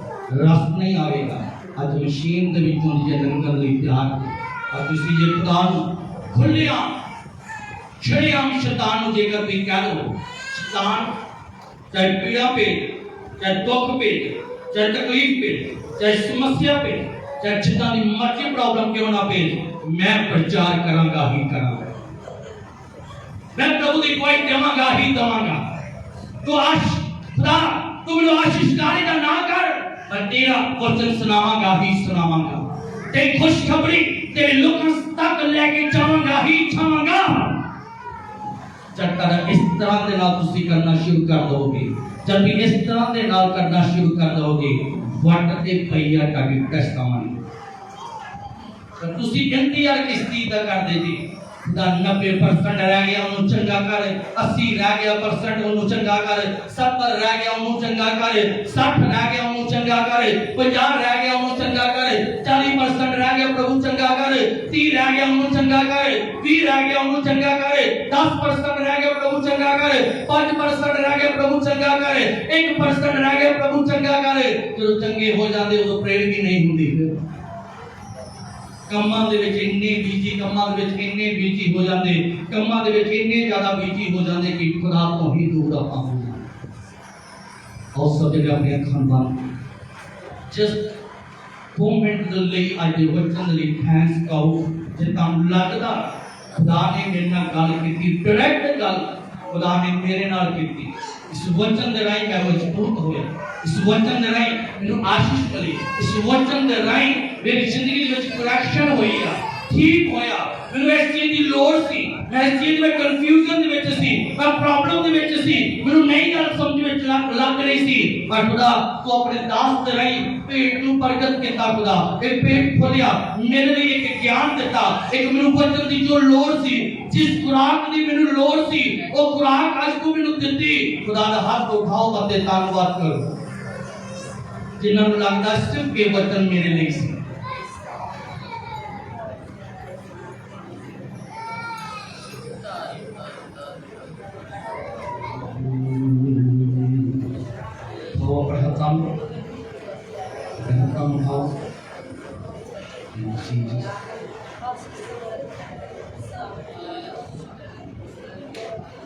रस नहीं आवेगा। ਅੱਜ ਮਸ਼ੀਨ ਦੇ ਵਿੱਚੋਂ ਜੇ ਲੰਗਰ ਲਈ ਤਿਆਰ ਅੱਜ ਤੁਸੀਂ ਜੇ ਖੁਦਾ ਨੂੰ ਖੁੱਲਿਆਂ ਛੜਿਆਂ ਸ਼ੈਤਾਨ ਨੂੰ ਜੇਕਰ ਤੁਸੀਂ ਕਹਿ ਲਓ, ਸ਼ੈਤਾਨ चाहे पीड़ा पे, चाहे दुख पे, चाहे तकलीफ पे, चाहे समस्या पे, चाहे जितना भी मर्जी प्रॉब्लम क्यों ना पे, मैं प्रचार करांगा ही करांगा, मैं प्रभु की गवाही देवांगा ही देवांगा। तो आज खुदा तू मेरे आशीषकारी का ना कर, पर तेरा वचन सुनावांगा ही सुनावांगा, तेरी खुशखबरी तेरे लोगों तक लेके जावांगा ही जावांगा। जब इस तरह के नाल तुसी करना शुरू कर दोगे, जब भी इस तरह के नाल करना शुरू कर दोगे, वटते पईया ताकि टेस्टामनी तो तुसी इंतजार किस चीज का कर दे जी। खुदा 90% रह गया उन्होंने चंगा कर, 80 रह गया परसेंट उन्होंने चंगा कर, 70 रह गया उन्होंने चंगा कर, 60 रह गया उन्होंने चंगा कर, 50 रह गया उन्होंने चंगा कर, 40% रह गया प्रभु चंगा कर, 30 रह गया उन्होंने चंगा कर, 20 रह गया उन्होंने चंगा कर, 10% रह गया प्रभु चंगा कर, 5% रह गया प्रभु चंगा कर, 1% रह गया प्रभु चंगा कर। जो चंगे हो जाते उदों प्रेर भी नहीं होंदी, ਕੰਮਾਂ ਦੇ ਵਿੱਚ ਇੰਨੇ ਬੀਜੀ ਹੋ ਜਾਂਦੇ, ਕੰਮਾਂ ਦੇ ਵਿੱਚ ਇੰਨੇ ਜ਼ਿਆਦਾ ਬੀਜੀ ਹੋ ਜਾਂਦੇ ਕਿ ਖੁਦਾ ਤੋਂ ਹੀ ਦੂਰ ਆਪਾਂ ਹੋ ਜਾਂਦੇ। ਆਓ ਸਭ ਜਗ੍ਹਾ ਆਪਣੇ ਅੱਖਾਂ ਬੰਦ ਜਸਟ 2 ਮਿੰਟ ਦੇ ਲਈ ਅੱਜ ਦੇ ਵਚਨ ਦੇ ਲਈ ਥੈਂਕਸ ਕਹੋ। ਜੇ ਤੁਹਾਨੂੰ ਲੱਗਦਾ ਖੁਦਾ ਨੇ ਮੇਰੇ ਨਾਲ ਗੱਲ ਕੀਤੀ, ਡਾਇਰੈਕਟ ਗੱਲ ਖੁਦਾ ਨੇ ਮੇਰੇ ਨਾਲ ਕੀਤੀ, इस वचन दे राही मैं मजबूत होया, इस वचन दे राही मैनू आशीष मिली, इस वचन दे राही मेरी जिंदगी विच करैक्शन होई आ, ठीक होया। मैनू इस चीज की लोड़ सी, मैं इस चीज में कंफ्यूजन दे विच सी, मैं प्रॉब्लम दे विच सी, मैनू नई गल समझ विच लग रही सी, पर खुदा तू अपने दास दे राही पेट नू प्रगट कीता। खुदा एक पेट खोलिया, मेरे लिए एक ज्ञान दिता, एक मैनू वचन दी जो लोड़ सी, जिस खुराक दी मैनू लोड़ सी, वो खुराक आज तू मैनू दित्ती। खुदा दा हाथ उठाओ ते धन्नवाद करो जिन्हां नूं लगदा सिर्फ ये वचन मेरे लिए सी।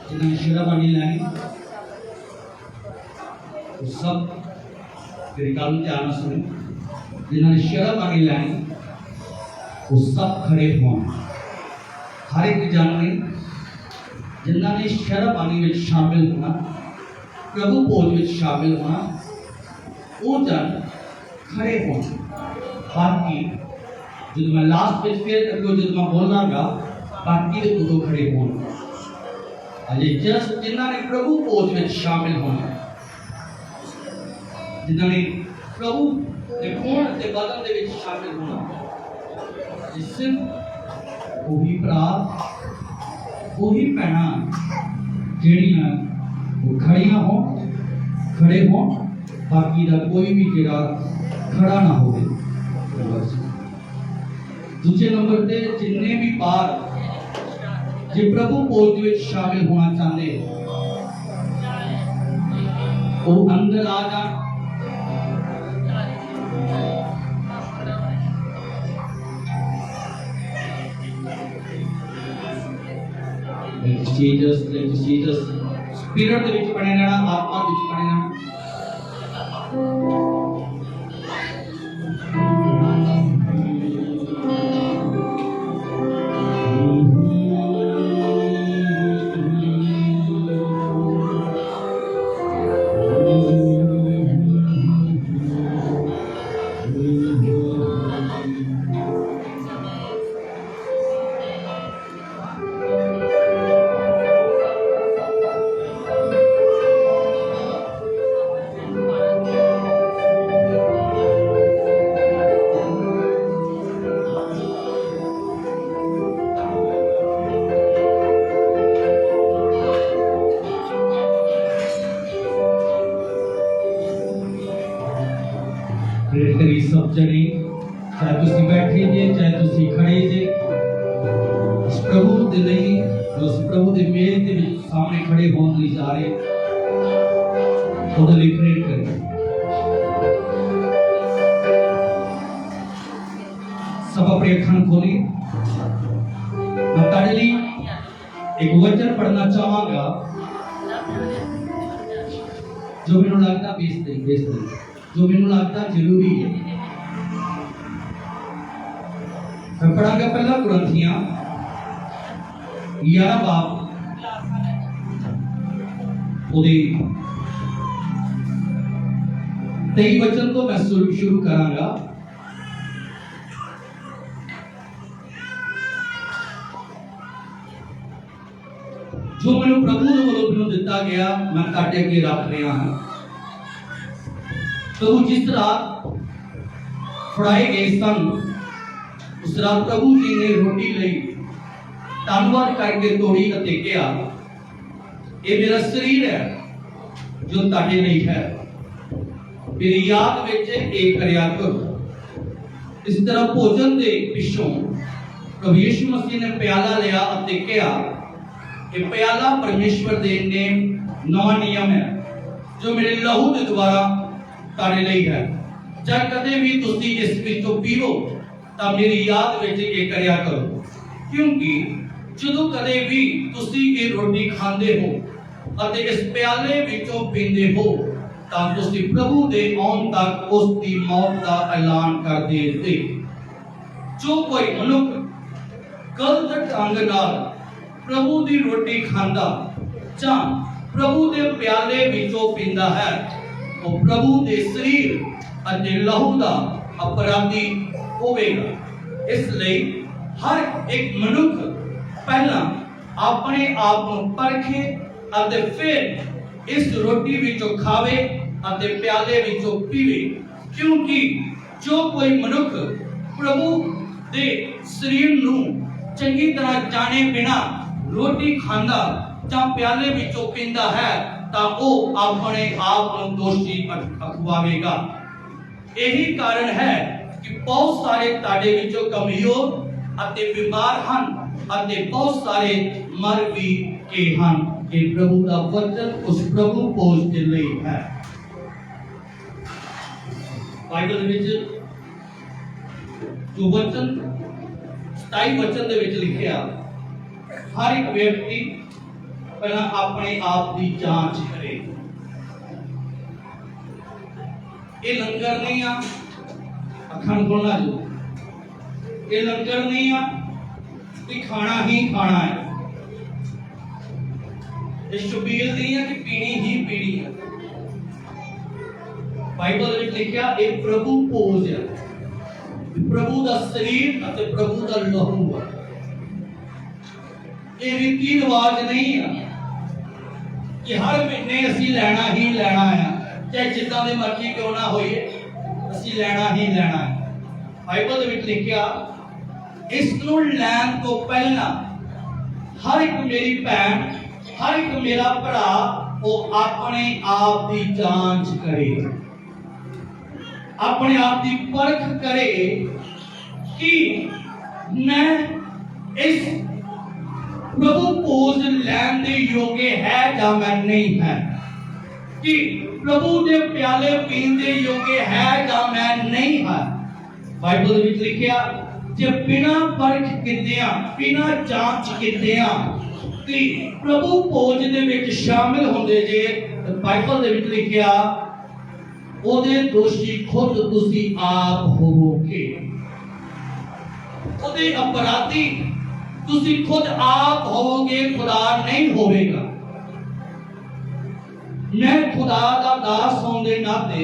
जिन्होंने शेरावानी लैनी वो सब मेरी गल ध्यान सुनो, जिन्होंने शेरावानी लैनी वो सब खड़े हों। हर एक जन ने जिन्होंने शेरावानी में शामिल होना, प्रभु भोज में शामिल होना, वो जन खड़े हों। बाकी जो मैं लास्ट में फिर जो मैं बोलांगा बाकी तो उदो खड़े हों। अजे जस्ट जिन्होंने प्रभु भोज में शामिल होना, जिन्होंने प्रभु के खून के बदन के विच शामिल होना, सिर्फ वही भरा वही भैन जड़ियां वो खड़ियां हो, खड़े हो, बाकी का कोई भी जरा खड़ा ना हो। दूसरे नंबर पे जिन्ने भी बार जे प्रभु भोज में शामिल होना चाहते वो अंदर आ जा। Jesus, spirit ਦੇ ਵਿੱਚ ਬਣੇ ਰਹਿਣਾ, ਆਤਮਾ ਵਿੱਚ ਬਣੇ ਰਹਿਣਾ। तेरी सब जने, चाहे तुसी बैठे जे, चाहे तुसी खड़े जे, उस प्रभु दे लिए, उस प्रभु दे मेल दे सामने खड़े होने लिए जा रहे, ਉਹਦੇ ਲਈ प्रेयर करें। सब अपने अखन खोली। मैं तारे लिए एक वचन पढ़ना चाहांगा जो मैंने लगता बेस दे, जो मैंने लगता जरूरी है। मैं पढ़ांगा पहला कुरिन्थियां 11 बाब ਉਹਦੇ 23 वचन तो मैं शुरू करांगा। जो मैंने प्रभु ਦੇ ਵੱਲੋਂ ਦਿੱਤਾ ਗਿਆ मैं ਤੁਹਾਡੇ ਅੱਗੇ ਰੱਖ ਰਿਹਾ ਹਾਂ। तो जिस रात फड़ाए गए सन उस रात प्रभु जी ने रोटी ली, धन्यवाद करके तोड़ी अते कहा, ये मेरा शरीर है जो ताड़े लिए है, मेरी याद विच एक करया करो। इस तरह भोजन दे पिछों प्रभु यीशु मसीह ने प्याला लिया अते कहा, ये प्याला परमेश्वर दे ने नवा नियम है जो मेरे लहू के द्वारा तारे ਲਈ है। जब कदे भी तुसी इस विचों पीवो तां मेरी याद विच ये करया करो, क्योंकि ਜਦੋਂ कदे भी तुसी ये रोटी खांदे हो ਅਤੇ इस प्याले विचों पींदे हो तां तुसी प्रभु दे आउण तक उस दी मौत दा ऐलान करदे हो। जो कोई मनुख गलत ढंग नाल प्रभु दी रोटी खांदा जां प्रभु दे प्याले विचों पींदा है, वो प्रभु दे शरीर अते लहू दा अपराधी होवेगा। इसलिए हर एक मनुख पहला अपने आप को परखे अते फिर इस रोटी विचों खावे अते प्याले विचों पीवे, क्योंकि जो कोई मनुख प्रभु दे शरीर नूं चंगी तरह जाने बिना रोटी खांदा जां प्याले विचों पींदा है तां वो अपने आप को दोषी अखवावेगा। यही कारण है कि बहुत सारे ताड़े विचों कमजोर अते बीमार हन अते बहुत सारे मर भी के हन। ये प्रभु का वचन उस प्रभु भोज के लिए है। बाइबल विच जो वचन 27 वचन दे विच लिखिया, हर एक व्यक्ति पहला अपने आप की जांच करे। ये लंगर नहीं आ, अखन खोलना जो, ये लंगर नहीं आ कि खाना ही खाना है, ये शबील नहीं है कि पीनी ही पीनी है। बाइबल में लिखा ये प्रभु भोज है, प्रभु का शरीर और प्रभु का लहू है। ये रीति रिवाज नहीं है कि हर महीने असी लेना ही लेना है, चाहे जिदा दे मर्जी क्यों ना होइए असी लेना ही लेना है। बाइबल में लिखा इस नूं लैन तो पहला हर एक मेरी भैन हर एक मेरा भरा वो अपने आप की जांच करे, अपने आप की परख करे कि मैं इस प्रभु भोज लैन दे योग्य है या मैं नहीं है, कि प्रभु दे प्याले पीण दे योग्य है जां मैं नहीं है। बाइबल विच लिखिया जे बिना परख कीतियां बिना जांच कीतियां कि प्रभु भोज दे विच शामिल होंदे जे, बाइबल दे विच लिखिया ओदे दोषी खुद तुसी आप होवोगे, ओदे अपराधी तुसी खुद आप होवोगे, खुदा नहीं होवेगा। मैं खुदा दा दास होने दे नाते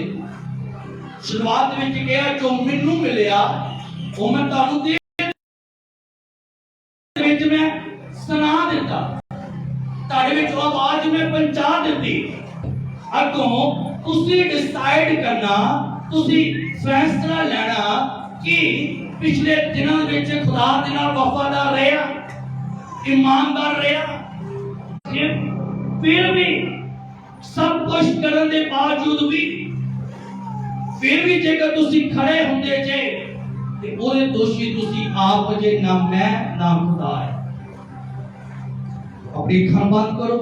शुरुआत विच कहा जो मैनू मिलिया वो मैं तुहानू दे विच मैं सुना दिता, तुहाडे विच आवाज में पहुंचा दी। अगों तुसी डिसाइड करना, तुसी फैसला लेना कि पिछले दिनों विच खुदा दे नाल वफादार रहा, ईमानदार रहा, फिर भी सब कुछ करने के बावजूद भी फिर भी जेकर तुसी खड़े होंदे जे ते ओदे दोषी तुसी आप जे, ना मैं ना खुदा है। अपनी अखां बंद करो,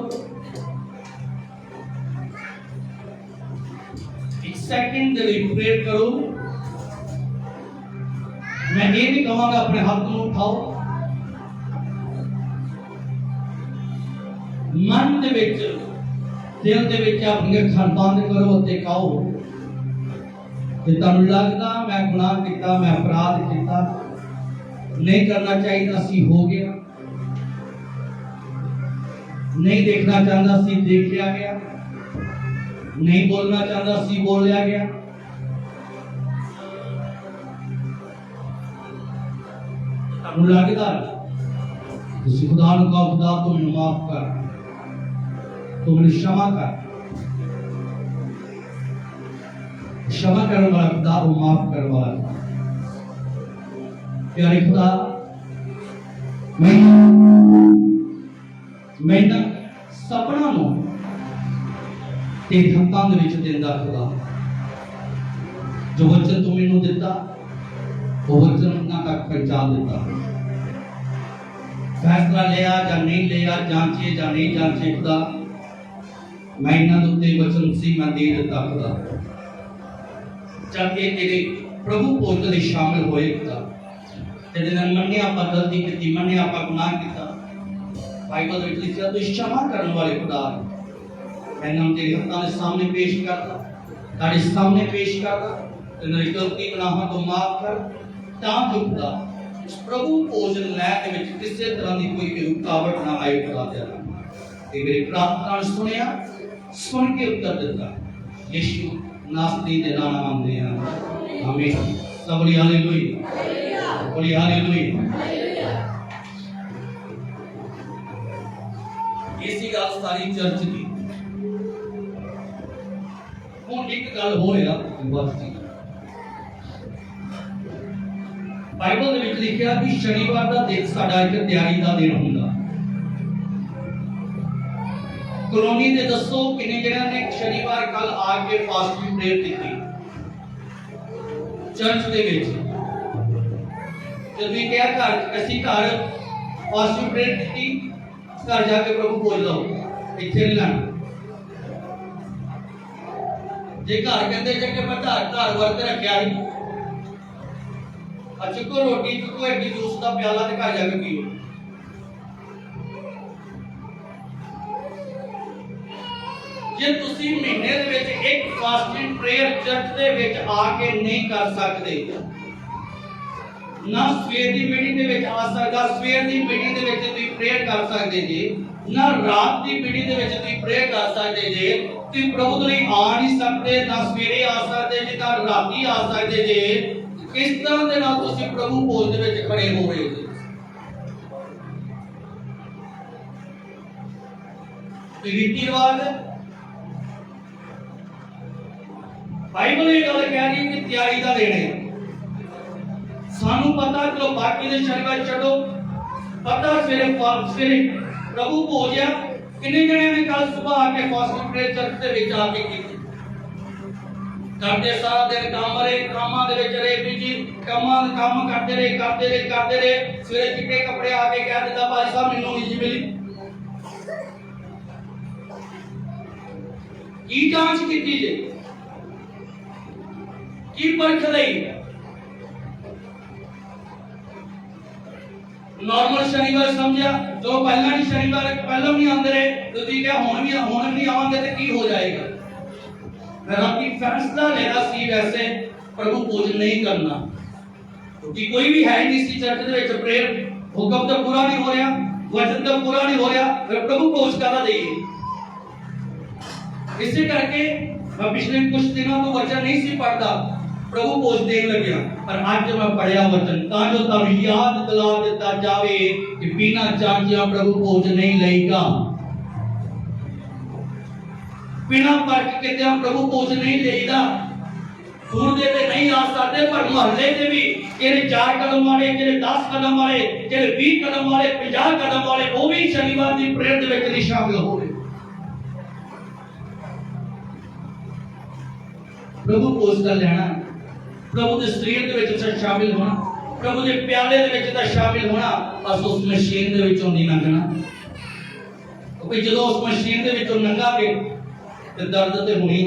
एक सेकंड के लिए प्रेयर करो। मैं ये नहीं कहूंगा अपने हाथ को उठाओ, मन दे विच दिल दे विच अपनी अखां बंद करो ते कहो कि तुहानू लगदा मैं गुनाह किया, मैं अपराध किया, नहीं करना चाहिए सी हो गया, नहीं देखना चाहता सी देखा गया, नहीं बोलना चाहता सी बोलिया गया। तुहानू लगदा तुसी खुदा नू कहो खुदा तू मैनू माफ कर, तू मैनू क्षमा कर। क्षमा करने वाला खुदा वो माफ करने वाला। प्यारे खुदा मैं ना सपना नो तेरे हत्थां दे विच देंदा खुदा, जो वचन तू मैनू दिता वो वचन उन्हां तक पहुंचा दिता। फैसला लिया या नहीं लिया, जांचे या नहीं जांचे, खुदा मैं इन्हां दे उत्ते वचन सी मैं दे दिता खुदा। चल के तेरे प्रभु भोज दे शामिल होए खुदा, तेरे नाल मन्ने आपा गलती की, मन्ने आपा गुनाह किया, बाइबल विच लिखिया तू क्षमा करने वाले खुदा। मैं नाम तेरे हत्थां दे सामने पेश करदा, तेरे सामने पेश करदा, ते मेरी गलती गुनाहां को माफ कर, तां जो खुदा इस प्रभु भोजन लैण दे विच किसी तरह की कोई भी रुकावट ना आए खुदा तेरा। ते मेरी प्रार्थना सुनिया, सुन के उत्तर दिता, यीशु नासरी दे नाम आंदे हैं, आमीन। सब बोलिए हालेलुया, बोलिए हालेलुया। इसी गल सारी चर्च की हुण एक गल हो रहा बस जी। बाइबल दे विच लिखिया कि शनिवार दा दिन साडा एक तैयारी दा दिन हुंदा। कॉलोनी दे दसो किन्ने जणियां ने शनिवार कल आके फास्टिंग प्रेयर की चर्च दे विच? जब भी क्या घर असी घर फास्टिंग प्रेयर की, घर जाके प्रभु बोल लो इत्थे नहीं लाना। जे घर कहते जे कि मैं घर वर्त रखिया ही, चुको रोटी चुको एक जूस का प्याला ते घर जाके पीओ। जे तुसी महीने दे विच एक फास्टिंग प्रेयर चर्च दे विच आके नहीं कर सकते, ना सवेर दी मीटिंग दे विच आ सकदा, सवेर दी मीटिंग दे विच तुसी प्रेयर कर सकदे जे, ना रात दी मीटिंग दे विच तुसी प्रेयर कर सकदे जे, तुसी प्रभु दे आ नहीं सकदे, ना सवेरे आ सकदे जे, ना राती आ सकदे जे, किस तरह दे नाल तुसी प्रभु भोज दे विच खड़े हो रहे हो? रीति रिवाज बाइबल ये गल कह रही है कि तैयारी का देने सानू पता, चलो बाकी दे शनिवार छड्डो, पता सवेरे प्रभु भोज आ, किन्ने जने ने कल सुबह आके फास्टिंग प्रेयर चर्च दे विच आके की करते सारा दिन काम रहे, कामां दे विच रहे बिजी, काम करते रहे, सवेरे चिट्टे कपड़े आके कह दिता भाई साहब मैनूं नहीं जी मिली। की जांच की जे की परख लई नॉर्मल शनिवार समझा जो पहला नहीं शनिवार पहला नहीं आते रहे तो ठीक है हुण भी आवांगे तो की हो जाएगा। फिर आपकी फैसला लेना सी वैसे प्रभु पूजन नहीं करना क्योंकि कोई भी है नहीं सी चर्च दे विच प्रेयर हुक्म तो पूरा नहीं हो रहा वचन तो पूरा नहीं हो रहा फिर प्रभु को उसका देइए। इसी करके मैं पिछले कुछ दिनों तो वचन नहीं सी पढ़ता प्रभु पोज देन लग्या पर आज मैं पढ़िया वचन तां जो तुहानू याद दिला दिता जावे कि बिना जांचिया प्रभु पोज नहीं लेगा बिना परख के प्रभु पोज नहीं लेगा। दूर दे ते नहीं आ सकते पर मोहल्ले दे भी जेड़े 4 कदम वाले जेड़े 10 कदम वाले जेड़े 20 कदम वाले 50 कदम वाले वो भी शनिवार की प्रेयर दे विच शामिल होवे। प्रभु पोज का लेना प्रभु के शरीर दे विच शामिल होना प्रभु के प्याले दे विच शामिल होना बस उस मशीन दे विचों नहीं लंघना क्योंकि जो उस मशीन दे विचों लंघांगे ते दर्द ते होनी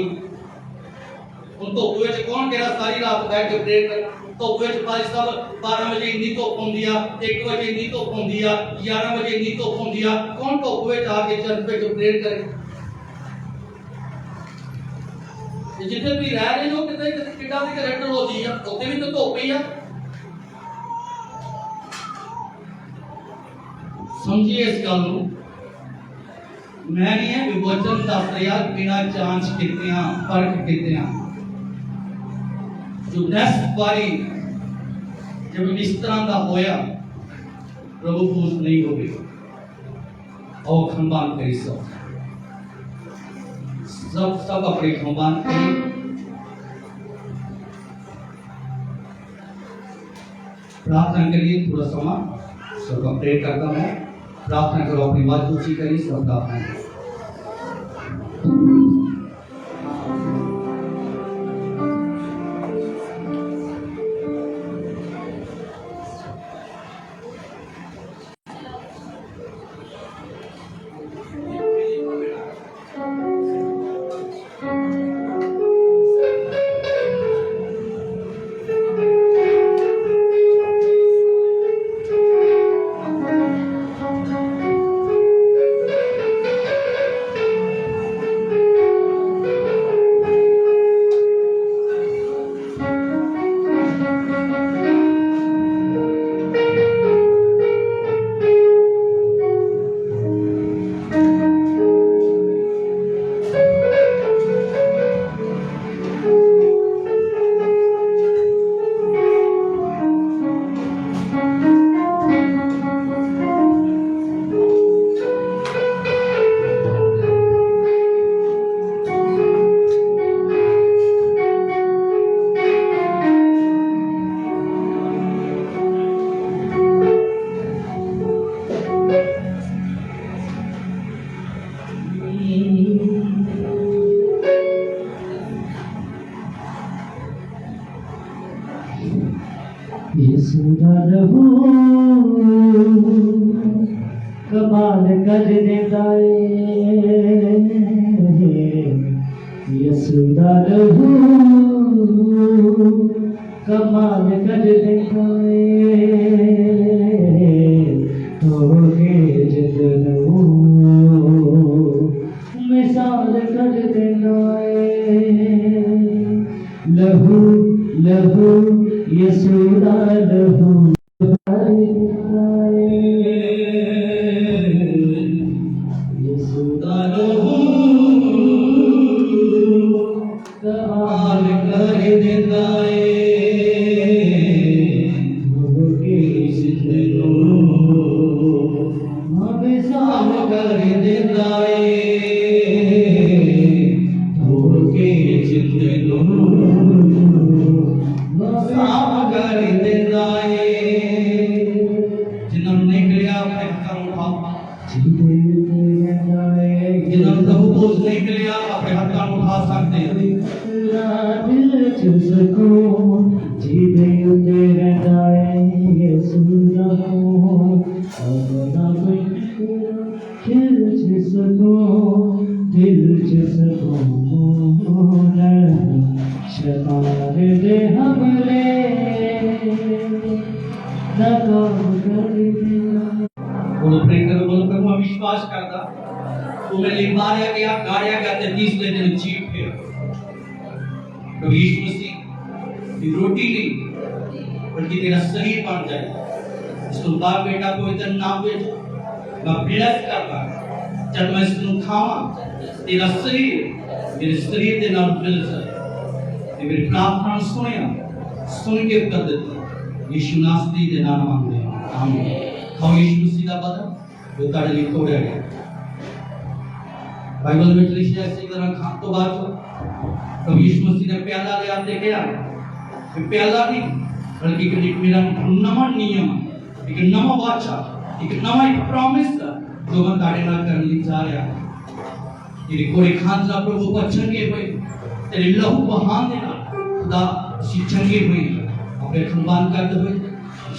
उन धुप विच कौन तेरा सारी रात बैठ के प्रेयर कर धुप विच भाई साहब 12 बजे इन्नी धुप होंदी आ 1 बजे इन्नी धुप होंदी आ 11 बजे इन्नी धुप होंदी आ कौन धुप विच आके चर्च विच प्रेयर करे जिथे भी रह रहे हो किते किडा दी करैक्टर होती है उत्ते भी तो धुप ही आ। समझिए इस गल नूं मैं नहीं है विवचन दस रहा बिना जांच कीतियां परख कीतियां जो 10 बारी जब इस तरह का होया प्रभु खुश नहीं हो गए और खंबान करी सब अपने खंबान करी प्रार्थना करिए थोड़ा समय सबका प्रे करता हूँ प्रार्थना करो अपनी बात ऊंची करिए सब प्रार्थना कमाल कर देता यसुदा रहू कमाल कर देता होगे जदनू मिसाल कर देना लहू लहू यसुदा लहू दिल जसमून शतार दे हमले नकाम कर दिया। बोलो प्रे करो, बोलो प्रभु मैं विश्वास करता तू मेरे मारा गया गाया गया ते 30 दिन जीव है। तो यीशु मसीह ये रोटी नहीं बल्कि तेरा शरीर बन जाए। इसको बाप बेटा को इतना नाम दे मैं ब्लेस करता जब मैं इसको खावा तेरा शरीर मेरे शरीर के नाम मिल जाए। मेरी प्रार्थना सुन के कर देता यीशु नासरी के नाम मांगते हैं आमीन। खाओ यीशु मसीह का बदन जो ताड़े लिए तोड़ा गया। बाइबल में लिखा है इसी तरह खान तो बात हो तब यीशु मसीह ने प्याला ले आते क्या प्याला नहीं बल्कि एक मेरा नवा नियम एक नवा वाचा एक नवा प्रॉमिस जो मैं ताड़े ना करने जा रहा तेरे कोरे खान सा प्रभु को चंगे हुए तेरे लहू बहान देना खुदा सी चंगे हुए अपने खंबान करते हुए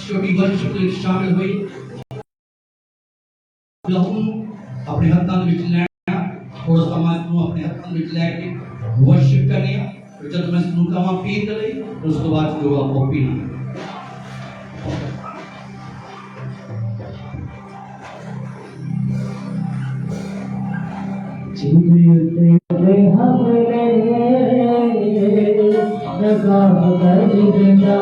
छोटी वर्षिप में शामिल हुई लहू अपने हाथों में लेना और समाज को अपने हाथों में लेके वर्षिप करने और जब मैं सुनता हूं पी करे तो उसके बाद जो आपको पीना जिंदगी हमले नकाम कर दिया।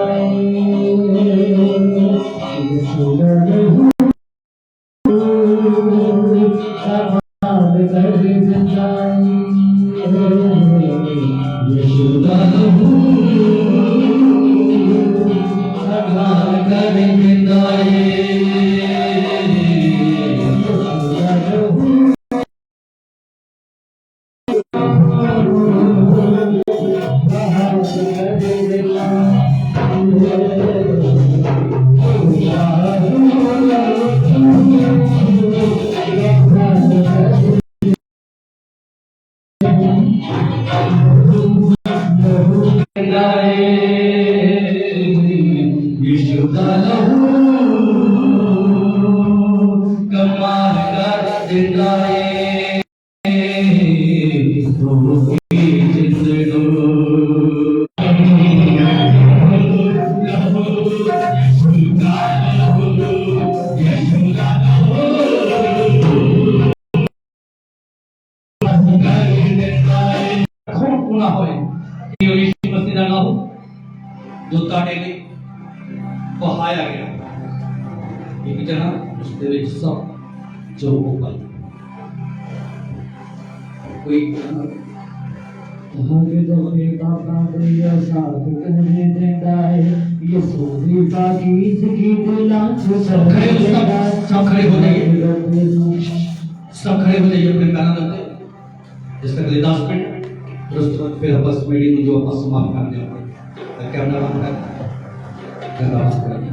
जो ताड़े ने बहाया गया एक जगह उसके विच सब जो पाई कोई हमें तो बाबा दिया साथ करने देता है ये सोनी बाकी इसकी दिलांच सब खड़े हो जाइए सब खड़े हो जाइए अपने गाना गाते जिसका अगले 10 मिनट फिर उसके बाद फिर बस मीटिंग जो अपना समाप्त करने कैमरा बंद कर